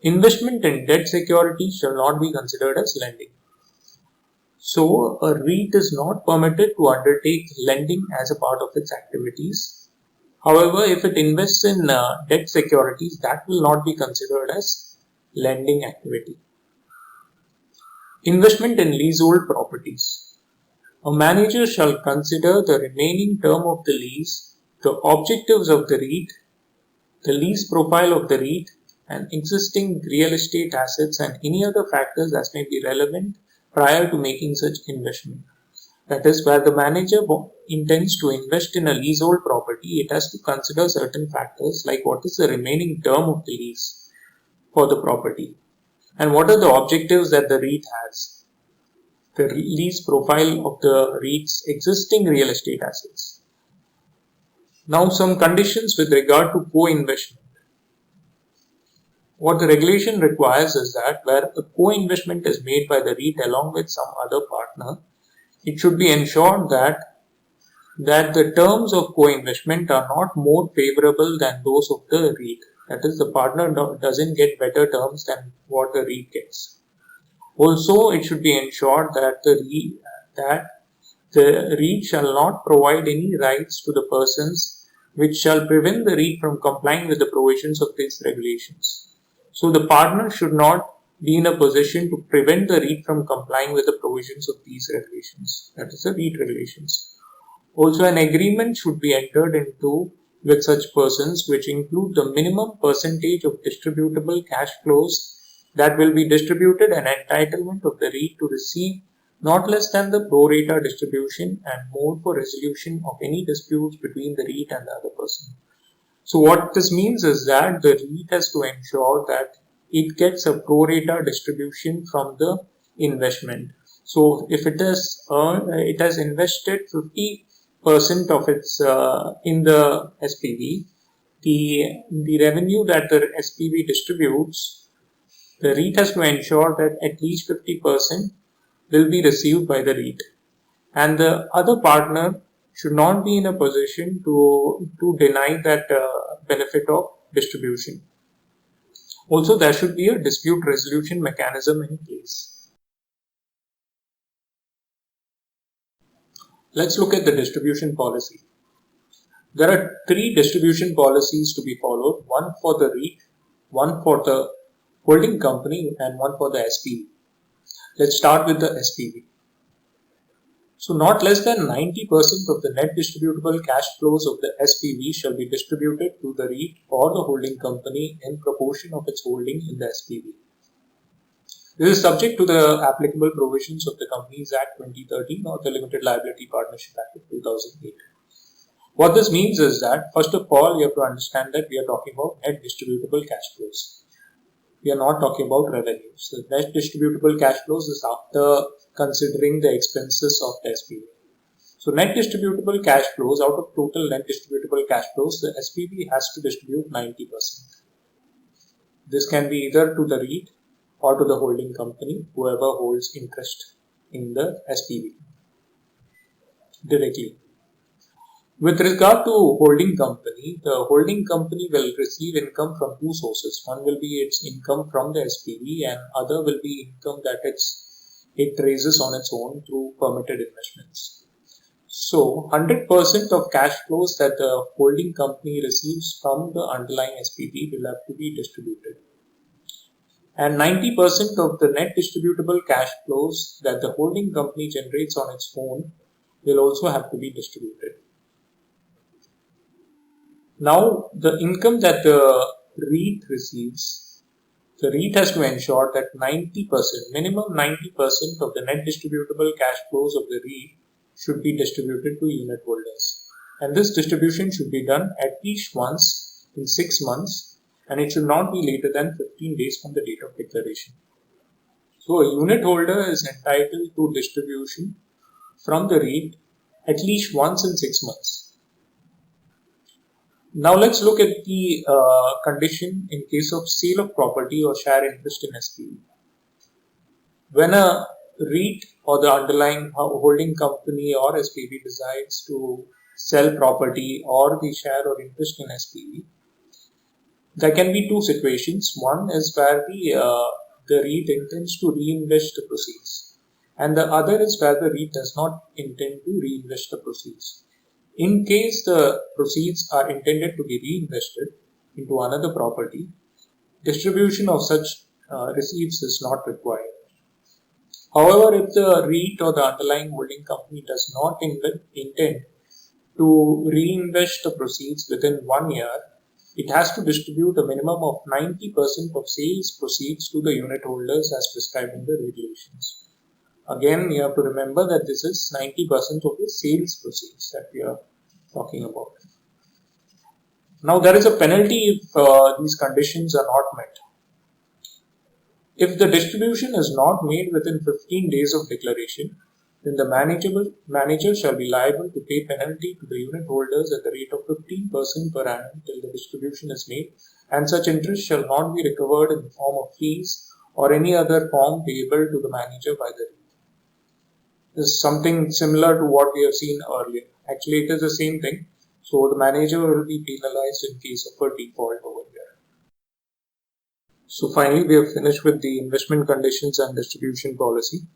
Investment in debt securities shall not be considered as lending. So, a REIT is not permitted to undertake lending as a part of its activities. However, if it invests in debt securities, that will not be considered as lending activity. Investment in leasehold properties. A manager shall consider the remaining term of the lease, the objectives of the REIT, the lease profile of the REIT, and existing real estate assets and any other factors as may be relevant prior to making such investment. That is, where the manager intends to invest in a leasehold property, it has to consider certain factors like what is the remaining term of the lease for the property and what are the objectives that the REIT has, the lease profile of the REIT's existing real estate assets. Now, some conditions with regard to co-investment. What the regulation requires is that where a co-investment is made by the REIT along with some other partner, it should be ensured that the terms of co-investment are not more favorable than those of the REIT. That is, the partner doesn't get better terms than what the REIT gets. Also, it should be ensured that the REIT shall not provide any rights to the persons which shall prevent the REIT from complying with the provisions of these regulations. So the partner should not be in a position to prevent the REIT from complying with the provisions of these regulations. That is the REIT regulations. Also, an agreement should be entered into with such persons which include the minimum percentage of distributable cash flows that will be distributed and entitlement of the REIT to receive not less than the pro rata distribution and more for resolution of any disputes between the REIT and the other person. So what this means is that the REIT has to ensure that it gets a pro rata distribution from the investment. So if it has invested 50% of its in the SPV, the revenue that the SPV distributes, the REIT has to ensure that at least 50% will be received by the REIT, and the other partner should not be in a position to deny that benefit of distribution. Also, there should be a dispute resolution mechanism in place. Let's look at the distribution policy. There are 3 distribution policies to be followed, one for the REIT, one for the holding company, and one for the SPV. Let's start with the SPV. So not less than 90% of the net distributable cash flows of the SPV shall be distributed to the REIT or the holding company in proportion of its holding in the SPV. This is subject to the applicable provisions of the Companies Act 2013 or the Limited Liability Partnership Act of 2008. What this means is that, first of all, you have to understand that we are talking about net distributable cash flows. We are not talking about revenues. The net distributable cash flows is after considering the expenses of the SPV. So net distributable cash flows, out of total net distributable cash flows, the SPV has to distribute 90%. This can be either to the REIT or to the holding company, whoever holds interest in the SPV directly. With regard to holding company, the holding company will receive income from two sources. One will be its income from the SPV and other will be income that it raises on its own through permitted investments. So 100% of cash flows that the holding company receives from the underlying SPV will have to be distributed. And 90% of the net distributable cash flows that the holding company generates on its own will also have to be distributed. Now, the income that the REIT receives, the REIT has to ensure that 90%, minimum 90% of the net distributable cash flows of the REIT should be distributed to unit holders. And this distribution should be done at least once in 6 months, and it should not be later than 15 days from the date of declaration. So a unit holder is entitled to distribution from the REIT at least once in 6 months. Now let's look at the condition in case of sale of property or share interest in SPV. When a REIT or the underlying holding company or SPV decides to sell property or the share or interest in SPV, there can be two situations. One is where the REIT intends to reinvest the proceeds, and the other is where the REIT does not intend to reinvest the proceeds. In case the proceeds are intended to be reinvested into another property, distribution of such receipts is not required. However, if the REIT or the underlying holding company does not intend to reinvest the proceeds within 1 year, it has to distribute a minimum of 90% of sales proceeds to the unit holders as prescribed in the regulations. Again, you have to remember that this is 90% of the sales proceeds that we are talking about. Now, there is a penalty if these conditions are not met. If the distribution is not made within 15 days of declaration, then the manager shall be liable to pay penalty to the unit holders at the rate of 15% per annum till the distribution is made, and such interest shall not be recovered in the form of fees or any other form payable to the manager by the REIT. This is something similar to what we have seen earlier. Actually, it is the same thing. So the manager will be penalized in case of a default over here. So finally, we have finished with the investment conditions and distribution policy.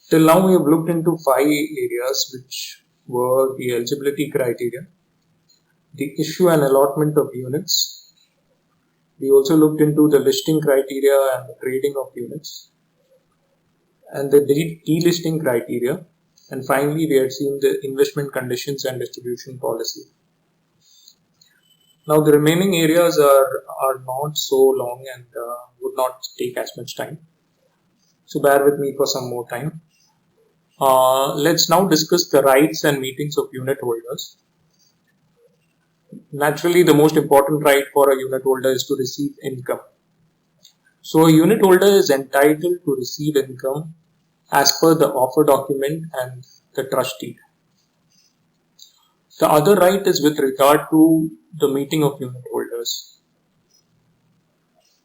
Till now, we have looked into 5 areas, which were the eligibility criteria, the issue and allotment of units. We also looked into the listing criteria and the trading of units, and the delisting criteria, and finally we had seen the investment conditions and distribution policy. Now the remaining areas are not so long and would not take as much time, so bear with me for some more time. Let's now discuss the rights and meetings of unit holders. Naturally, the most important right for a unit holder is to receive income. So a unit holder is entitled to receive income as per the offer document and the trust deed. The other right is with regard to the meeting of unit holders.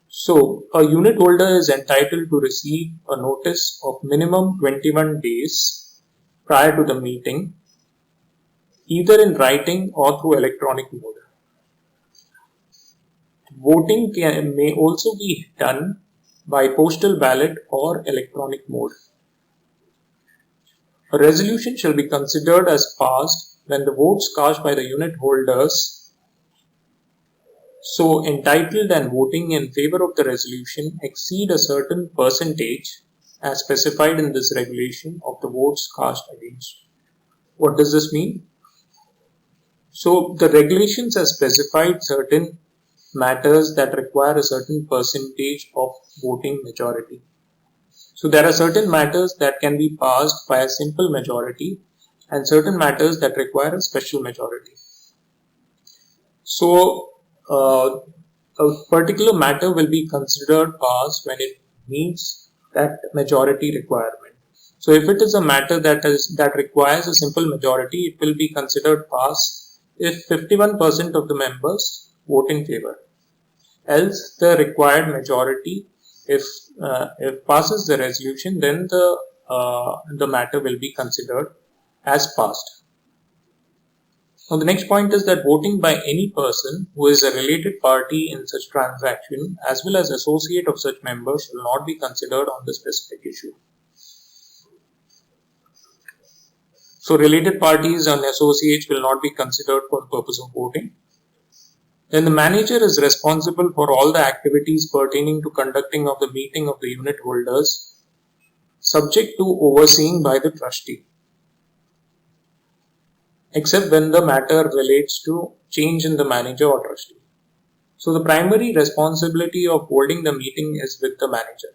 So a unit holder is entitled to receive a notice of minimum 21 days prior to the meeting, either in writing or through electronic mode. Voting may also be done by postal ballot or electronic mode. A resolution shall be considered as passed when the votes cast by the unit holders so entitled and voting in favor of the resolution exceed a certain percentage as specified in this regulation of the votes cast against. What does this mean? So the regulations have specified certain matters that require a certain percentage of voting majority. So there are certain matters that can be passed by a simple majority and certain matters that require a special majority. So a particular matter will be considered passed when it meets that majority requirement. So if it is a matter that requires a simple majority, it will be considered passed if 51% of the members vote in favor. Else the required majority, if passes the resolution, then the matter will be considered as passed. Now the next point is that voting by any person who is a related party in such transaction as well as associate of such members shall not be considered on the specific issue. So related parties and associates will not be considered for the purpose of voting. Then the manager is responsible for all the activities pertaining to conducting of the meeting of the unit holders, subject to overseeing by the trustee, except when the matter relates to change in the manager or trustee. So the primary responsibility of holding the meeting is with the manager.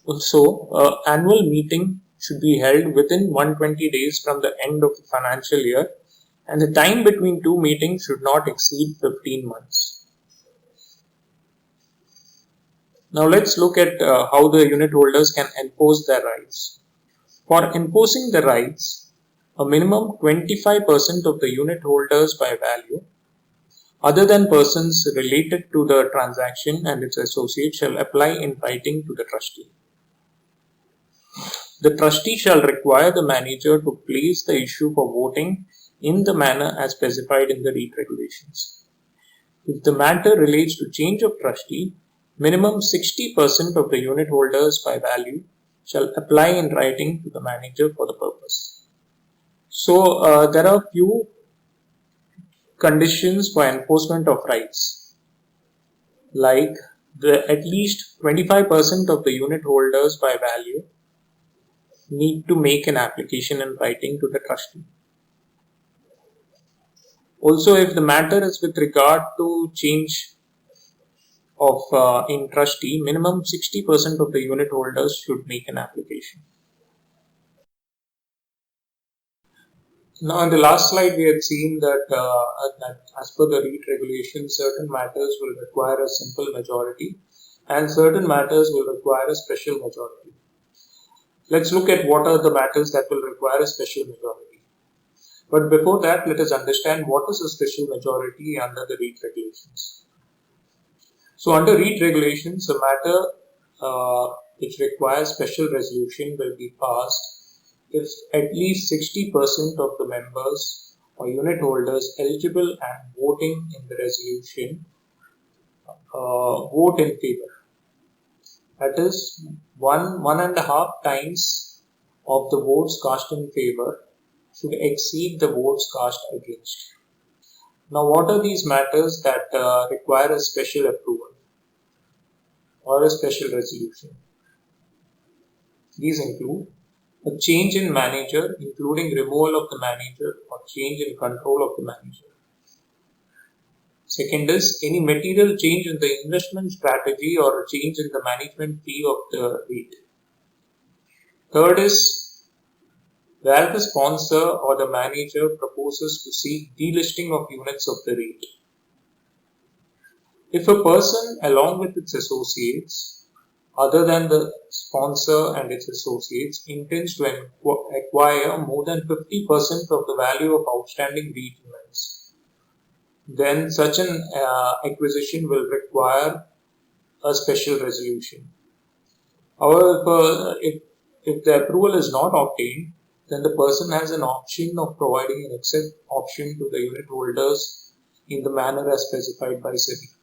Also, annual meeting should be held within 120 days from the end of the financial year, and the time between two meetings should not exceed 15 months. Now let's look at how the unit holders can enforce their rights. For enforcing the rights, a minimum 25% of the unit holders by value, other than persons related to the transaction and its associates, shall apply in writing to the trustee. The trustee shall require the manager to place the issue for voting in the manner as specified in the REIT regulations. If the matter relates to change of trustee, minimum 60% of the unit holders by value shall apply in writing to the manager for the purpose. So there are few conditions for enforcement of rights, like at least 25% of the unit holders by value need to make an application in writing to the trustee. Also, if the matter is with regard to change of in trustee, minimum 60% of the unit holders should make an application. Now, in the last slide, we had seen that as per the REIT regulations, certain matters will require a simple majority and certain matters will require a special majority. Let's look at what are the matters that will require a special majority. But before that, let us understand what is a special majority under the REIT regulations. So under REIT regulations, a matter which requires special resolution will be passed if at least 60% of the members or unit holders eligible and voting in the resolution vote in favor. That is, one and a half times of the votes cast in favor should exceed the votes cast against. Now, what are these matters that require a special approval or a special resolution? These include a change in manager, including removal of the manager or change in control of the manager. Second is any material change in the investment strategy or a change in the management fee of the REIT. Third is where the sponsor or the manager proposes to seek delisting of units of the REIT. If a person along with its associates, other than the sponsor and its associates, intends to acquire more than 50% of the value of outstanding REIT units, then such an acquisition will require a special resolution. However, if the approval is not obtained, then the person has an option of providing an exit option to the unit holders in the manner as specified by SEBI.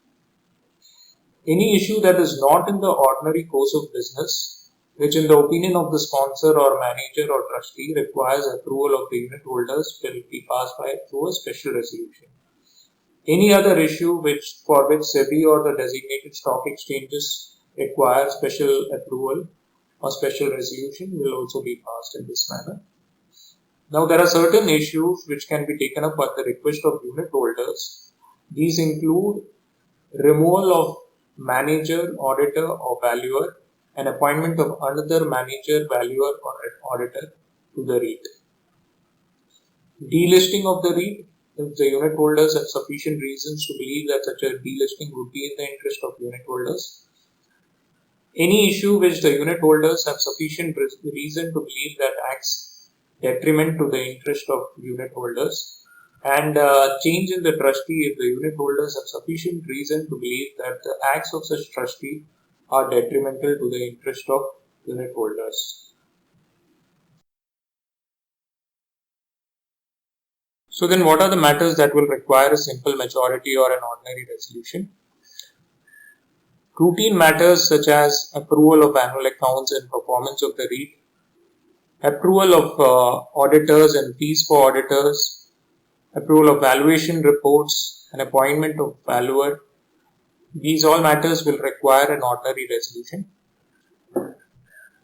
Any issue that is not in the ordinary course of business, which in the opinion of the sponsor or manager or trustee requires approval of the unit holders, will be passed through a special resolution. Any other issue for which SEBI or the designated stock exchanges require special approval or special resolution will also be passed in this manner. Now, there are certain issues which can be taken up at the request of unit holders These include removal of manager, auditor or valuer and appointment of another manager, valuer or auditor to the REIT. Delisting of the REIT, if the unit holders have sufficient reasons to believe that such a delisting would be in the interest of unit holders. Any issue which the unit holders have sufficient reason to believe that acts detriment to the interest of unit holders, and change in the trustee if the unit holders have sufficient reason to believe that the acts of such trustee are detrimental to the interest of unit holders. So then what are the matters that will require a simple majority or an ordinary resolution? Routine matters such as approval of annual accounts and performance of the REIT, approval of auditors and fees for auditors, approval of valuation reports, and appointment of valuer. These all matters will require an ordinary resolution.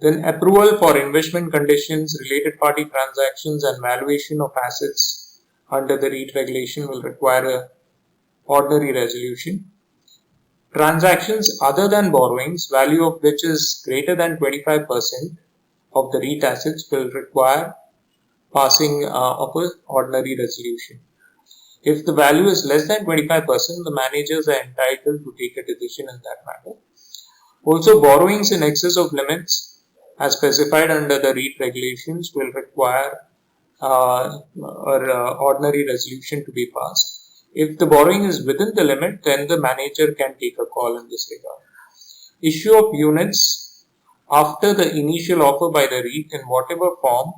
Then approval for investment conditions, related party transactions and valuation of assets under the REIT regulation will require an ordinary resolution. Transactions other than borrowings, value of which is greater than 25% of the REIT assets will require passing of an ordinary resolution. If the value is less than 25%, the managers are entitled to take a decision in that matter. Also, borrowings in excess of limits as specified under the REIT regulations will require an ordinary resolution to be passed. If the borrowing is within the limit, then the manager can take a call in this regard. Issue of units after the initial offer by the REIT in whatever form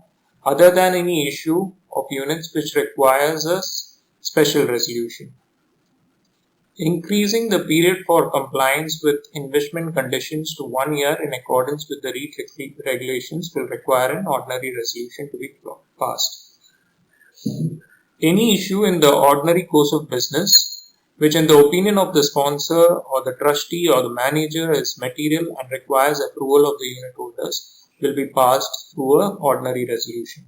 other than any issue of units which requires a special resolution. Increasing the period for compliance with investment conditions to 1 year in accordance with the REIT regulations will require an ordinary resolution to be passed. Any issue in the ordinary course of business, which in the opinion of the sponsor or the trustee or the manager is material and requires approval of the unit holders, will be passed through an ordinary resolution.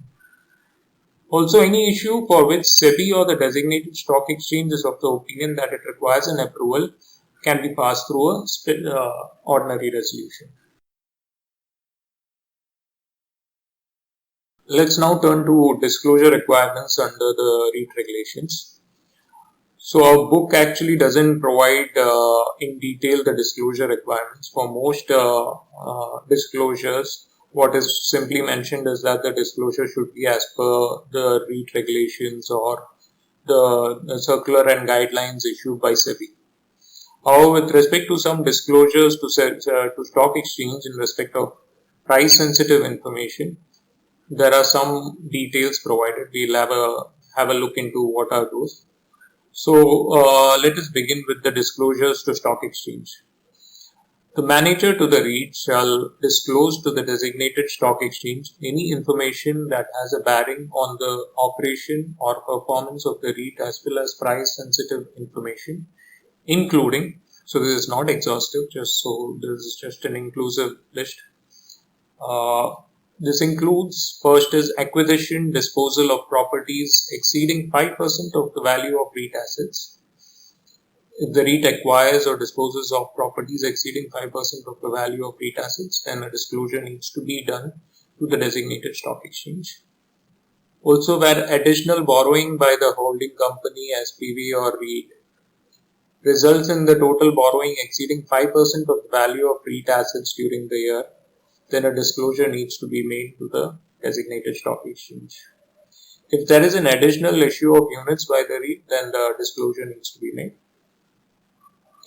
Also, any issue for which SEBI or the designated stock exchange is of the opinion that it requires an approval can be passed through an ordinary resolution. Let's now turn to disclosure requirements under the REIT regulations. So our book actually doesn't provide in detail the disclosure requirements. For most disclosures, what is simply mentioned is that the disclosure should be as per the REIT regulations or the circular and guidelines issued by SEBI. However, with respect to some disclosures to stock exchange in respect of price sensitive information, there are some details provided. We'll have a look into what are those. So let us begin with the disclosures to stock exchange. The manager to the REIT shall disclose to the designated stock exchange any information that has a bearing on the operation or performance of the REIT as well as price sensitive information, including, so this is not exhaustive, this is just an inclusive list. This includes, first is acquisition, disposal of properties exceeding 5% of the value of REIT assets. If the REIT acquires or disposes of properties exceeding 5% of the value of REIT assets, then a disclosure needs to be done to the designated stock exchange. Also, where additional borrowing by the holding company, SPV or REIT results in the total borrowing exceeding 5% of the value of REIT assets during the year, then a disclosure needs to be made to the designated stock exchange. If there is an additional issue of units by the REIT, then the disclosure needs to be made.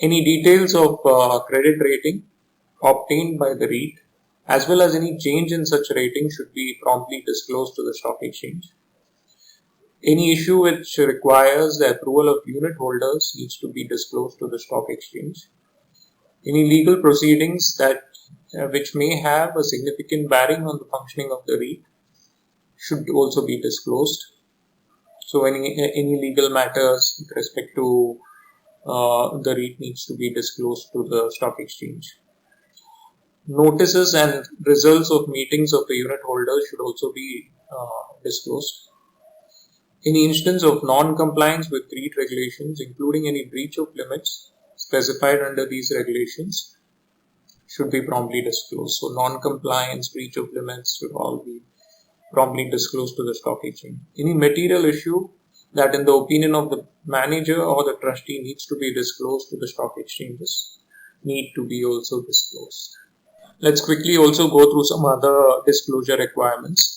Any details of credit rating obtained by the REIT as well as any change in such rating should be promptly disclosed to the stock exchange. Any issue which requires the approval of unit holders needs to be disclosed to the stock exchange. Any legal proceedings that which may have a significant bearing on the functioning of the REIT should also be disclosed. So any legal matters with respect to the REIT needs to be disclosed to the stock exchange. Notices and results of meetings of the unit holders should also be disclosed. Any instance of non-compliance with REIT regulations, including any breach of limits specified under these regulations, should be promptly disclosed. So non-compliance, breach of limits should all be promptly disclosed to the stock exchange. Any material issue that in the opinion of the manager or the trustee needs to be disclosed to the stock exchanges need to be also disclosed. Let's quickly also go through some other disclosure requirements.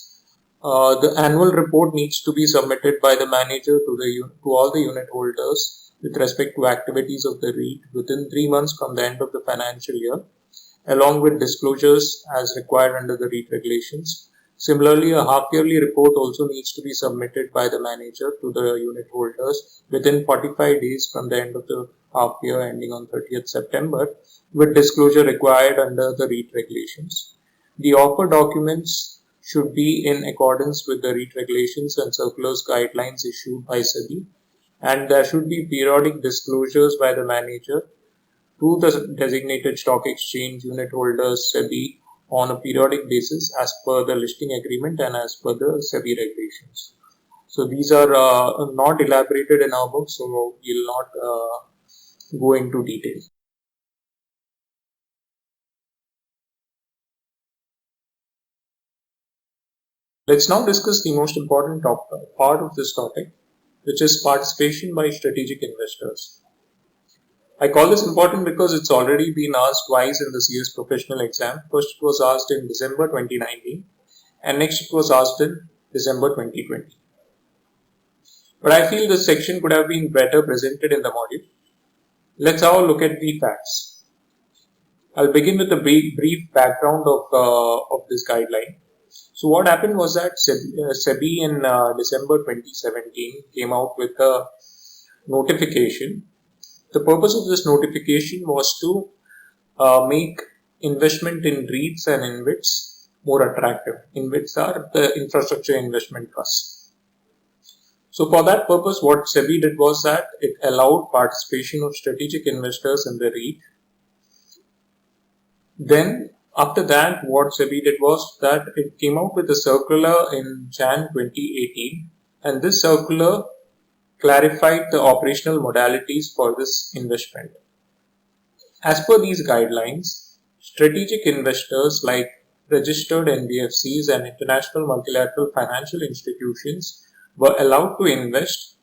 The annual report needs to be submitted by the manager to all the unit holders with respect to activities of the REIT within 3 months from the end of the financial year, along with disclosures as required under the REIT regulations. Similarly, a half-yearly report also needs to be submitted by the manager to the unit holders within 45 days from the end of the half year ending on 30th September, with disclosure required under the REIT regulations. The offer documents should be in accordance with the REIT regulations and circulars guidelines issued by SEBI, and there should be periodic disclosures by the manager to the designated stock exchange unit holders SEBI on a periodic basis as per the listing agreement and as per the SEBI regulations. So these are not elaborated in our book, so we'll not go into detail. Let's now discuss the most important part of this topic, which is participation by strategic investors. I call this important because it's already been asked twice in the CS professional exam. First it was asked in December 2019 and next it was asked in December 2020. But I feel this section could have been better presented in the module. Let's have a look at the facts. I'll begin with a brief background of this guideline. So what happened was that SEBI in December 2017 came out with a notification. The purpose of this notification was to make investment in REITs and InvITs more attractive. InvITs are the infrastructure investment trusts. So for that purpose, what SEBI did was that it allowed participation of strategic investors in the REIT. Then after that, what SEBI did was that it came out with a circular in Jan 2018, and this circular clarified the operational modalities for this investment. As per these guidelines, strategic investors like registered NBFCs and international multilateral financial institutions were allowed to invest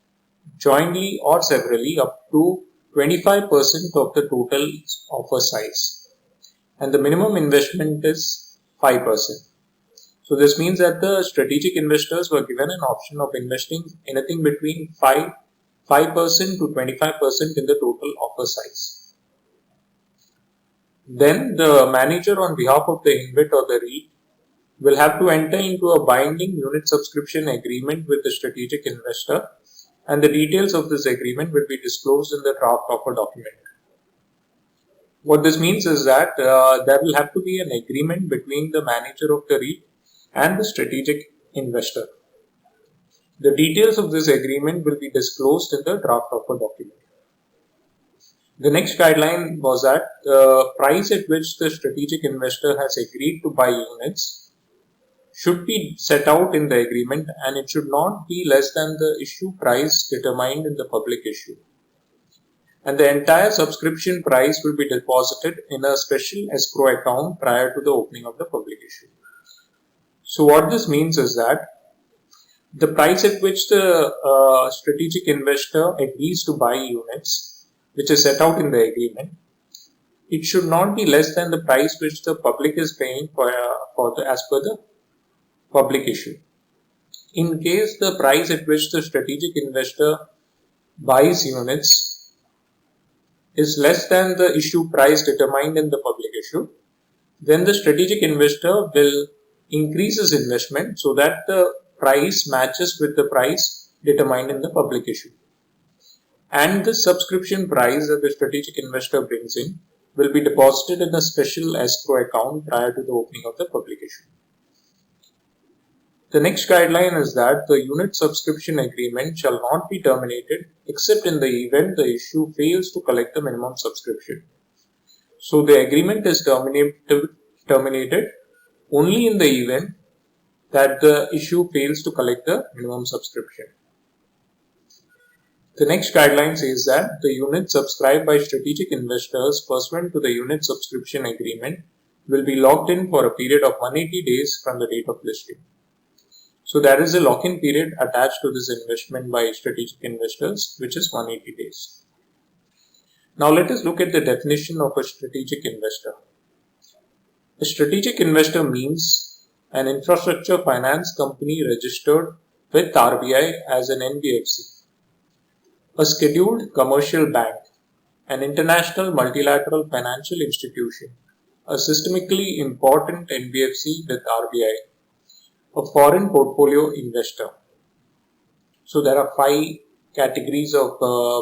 jointly or severally up to 25% of the total offer size, and the minimum investment is 5%. So this means that the strategic investors were given an option of investing anything between 5% to 25% in the total offer size. Then the manager on behalf of the InvIT or the REIT will have to enter into a binding unit subscription agreement with the strategic investor, and the details of this agreement will be disclosed in the draft offer document. What this means is that there will have to be an agreement between the manager of the REIT and the strategic investor. The details of this agreement will be disclosed in the draft offer document. The next guideline was that the price at which the strategic investor has agreed to buy units should be set out in the agreement, and it should not be less than the issue price determined in the public issue. And the entire subscription price will be deposited in a special escrow account prior to the opening of the public issue. So what this means is that the price at which the strategic investor agrees to buy units, which is set out in the agreement, it should not be less than the price which the public is paying as per the public issue. In case the price at which the strategic investor buys units is less than the issue price determined in the public issue, then the strategic investor will increase his investment so that the price matches with the price determined in the public issue. And the subscription price that the strategic investor brings in will be deposited in a special escrow account prior to the opening of the public issue. The next guideline is that the unit subscription agreement shall not be terminated except in the event the issue fails to collect the minimum subscription. So the agreement is terminated only in the event that the issue fails to collect the minimum subscription. The next guideline says that the units subscribed by strategic investors pursuant to the unit subscription agreement will be locked in for a period of 180 days from the date of listing. So there is a lock-in period attached to this investment by strategic investors, which is 180 days. Now let us look at the definition of a strategic investor. A strategic investor means an infrastructure finance company registered with RBI as an NBFC, a scheduled commercial bank, an international multilateral financial institution, a systemically important NBFC with RBI, a foreign portfolio investor. So there are 5 categories of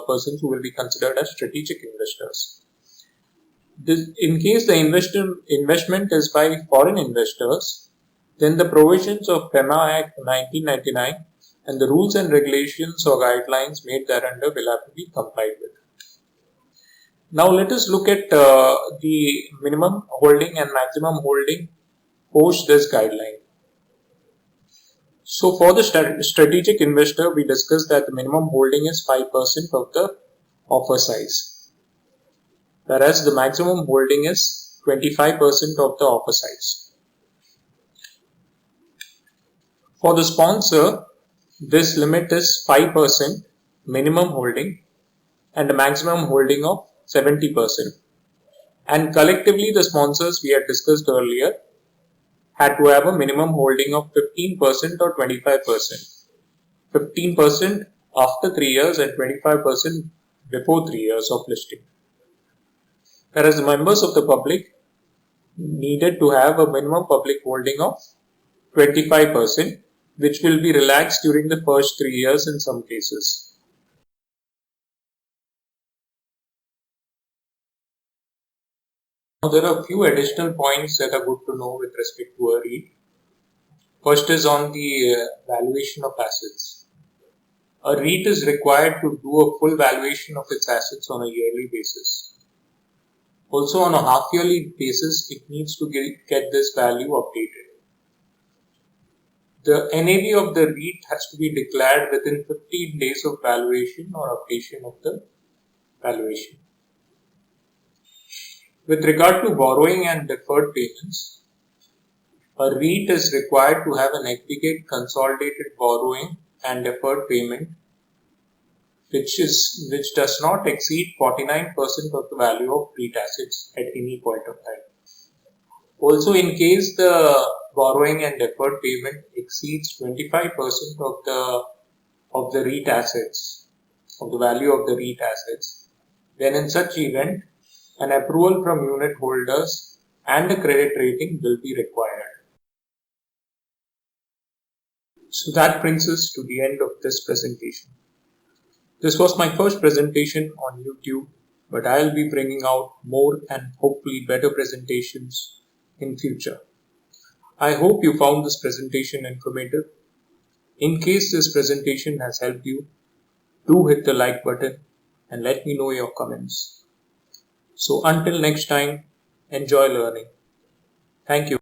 persons who will be considered as strategic investors. In case the investment is by foreign investors, then the provisions of FEMA Act 1999 and the rules and regulations or guidelines made thereunder will have to be complied with. Now let us look at the minimum holding and maximum holding post this guideline. So for the strategic investor, we discussed that the minimum holding is 5% of the offer size, whereas the maximum holding is 25% of the offer size. For the sponsor, this limit is 5% minimum holding and a maximum holding of 70%. And collectively, the sponsors we had discussed earlier had to have a minimum holding of 15% or 25%. 15% after 3 years and 25% before 3 years of listing. Whereas the members of the public needed to have a minimum public holding of 25%, which will be relaxed during the first 3 years in some cases. Now, there are a few additional points that are good to know with respect to a REIT. First is on the valuation of assets. A REIT is required to do a full valuation of its assets on a yearly basis. Also, on a half-yearly basis, it needs to get this value updated. The NAV of the REIT has to be declared within 15 days of valuation or updation of the valuation. With regard to borrowing and deferred payments, a REIT is required to have an aggregate consolidated borrowing and deferred payment which does not exceed 49% of the value of REIT assets at any point of time. Also, in case the borrowing and deferred payment exceeds 25% of the REIT assets, of the value of the REIT assets, then in such event, an approval from unit holders and a credit rating will be required. So that brings us to the end of this presentation. This was my first presentation on YouTube, but I'll be bringing out more and hopefully better presentations in future. I hope you found this presentation informative. In case this presentation has helped you, do hit the like button and let me know your comments. So until next time, enjoy learning. Thank you.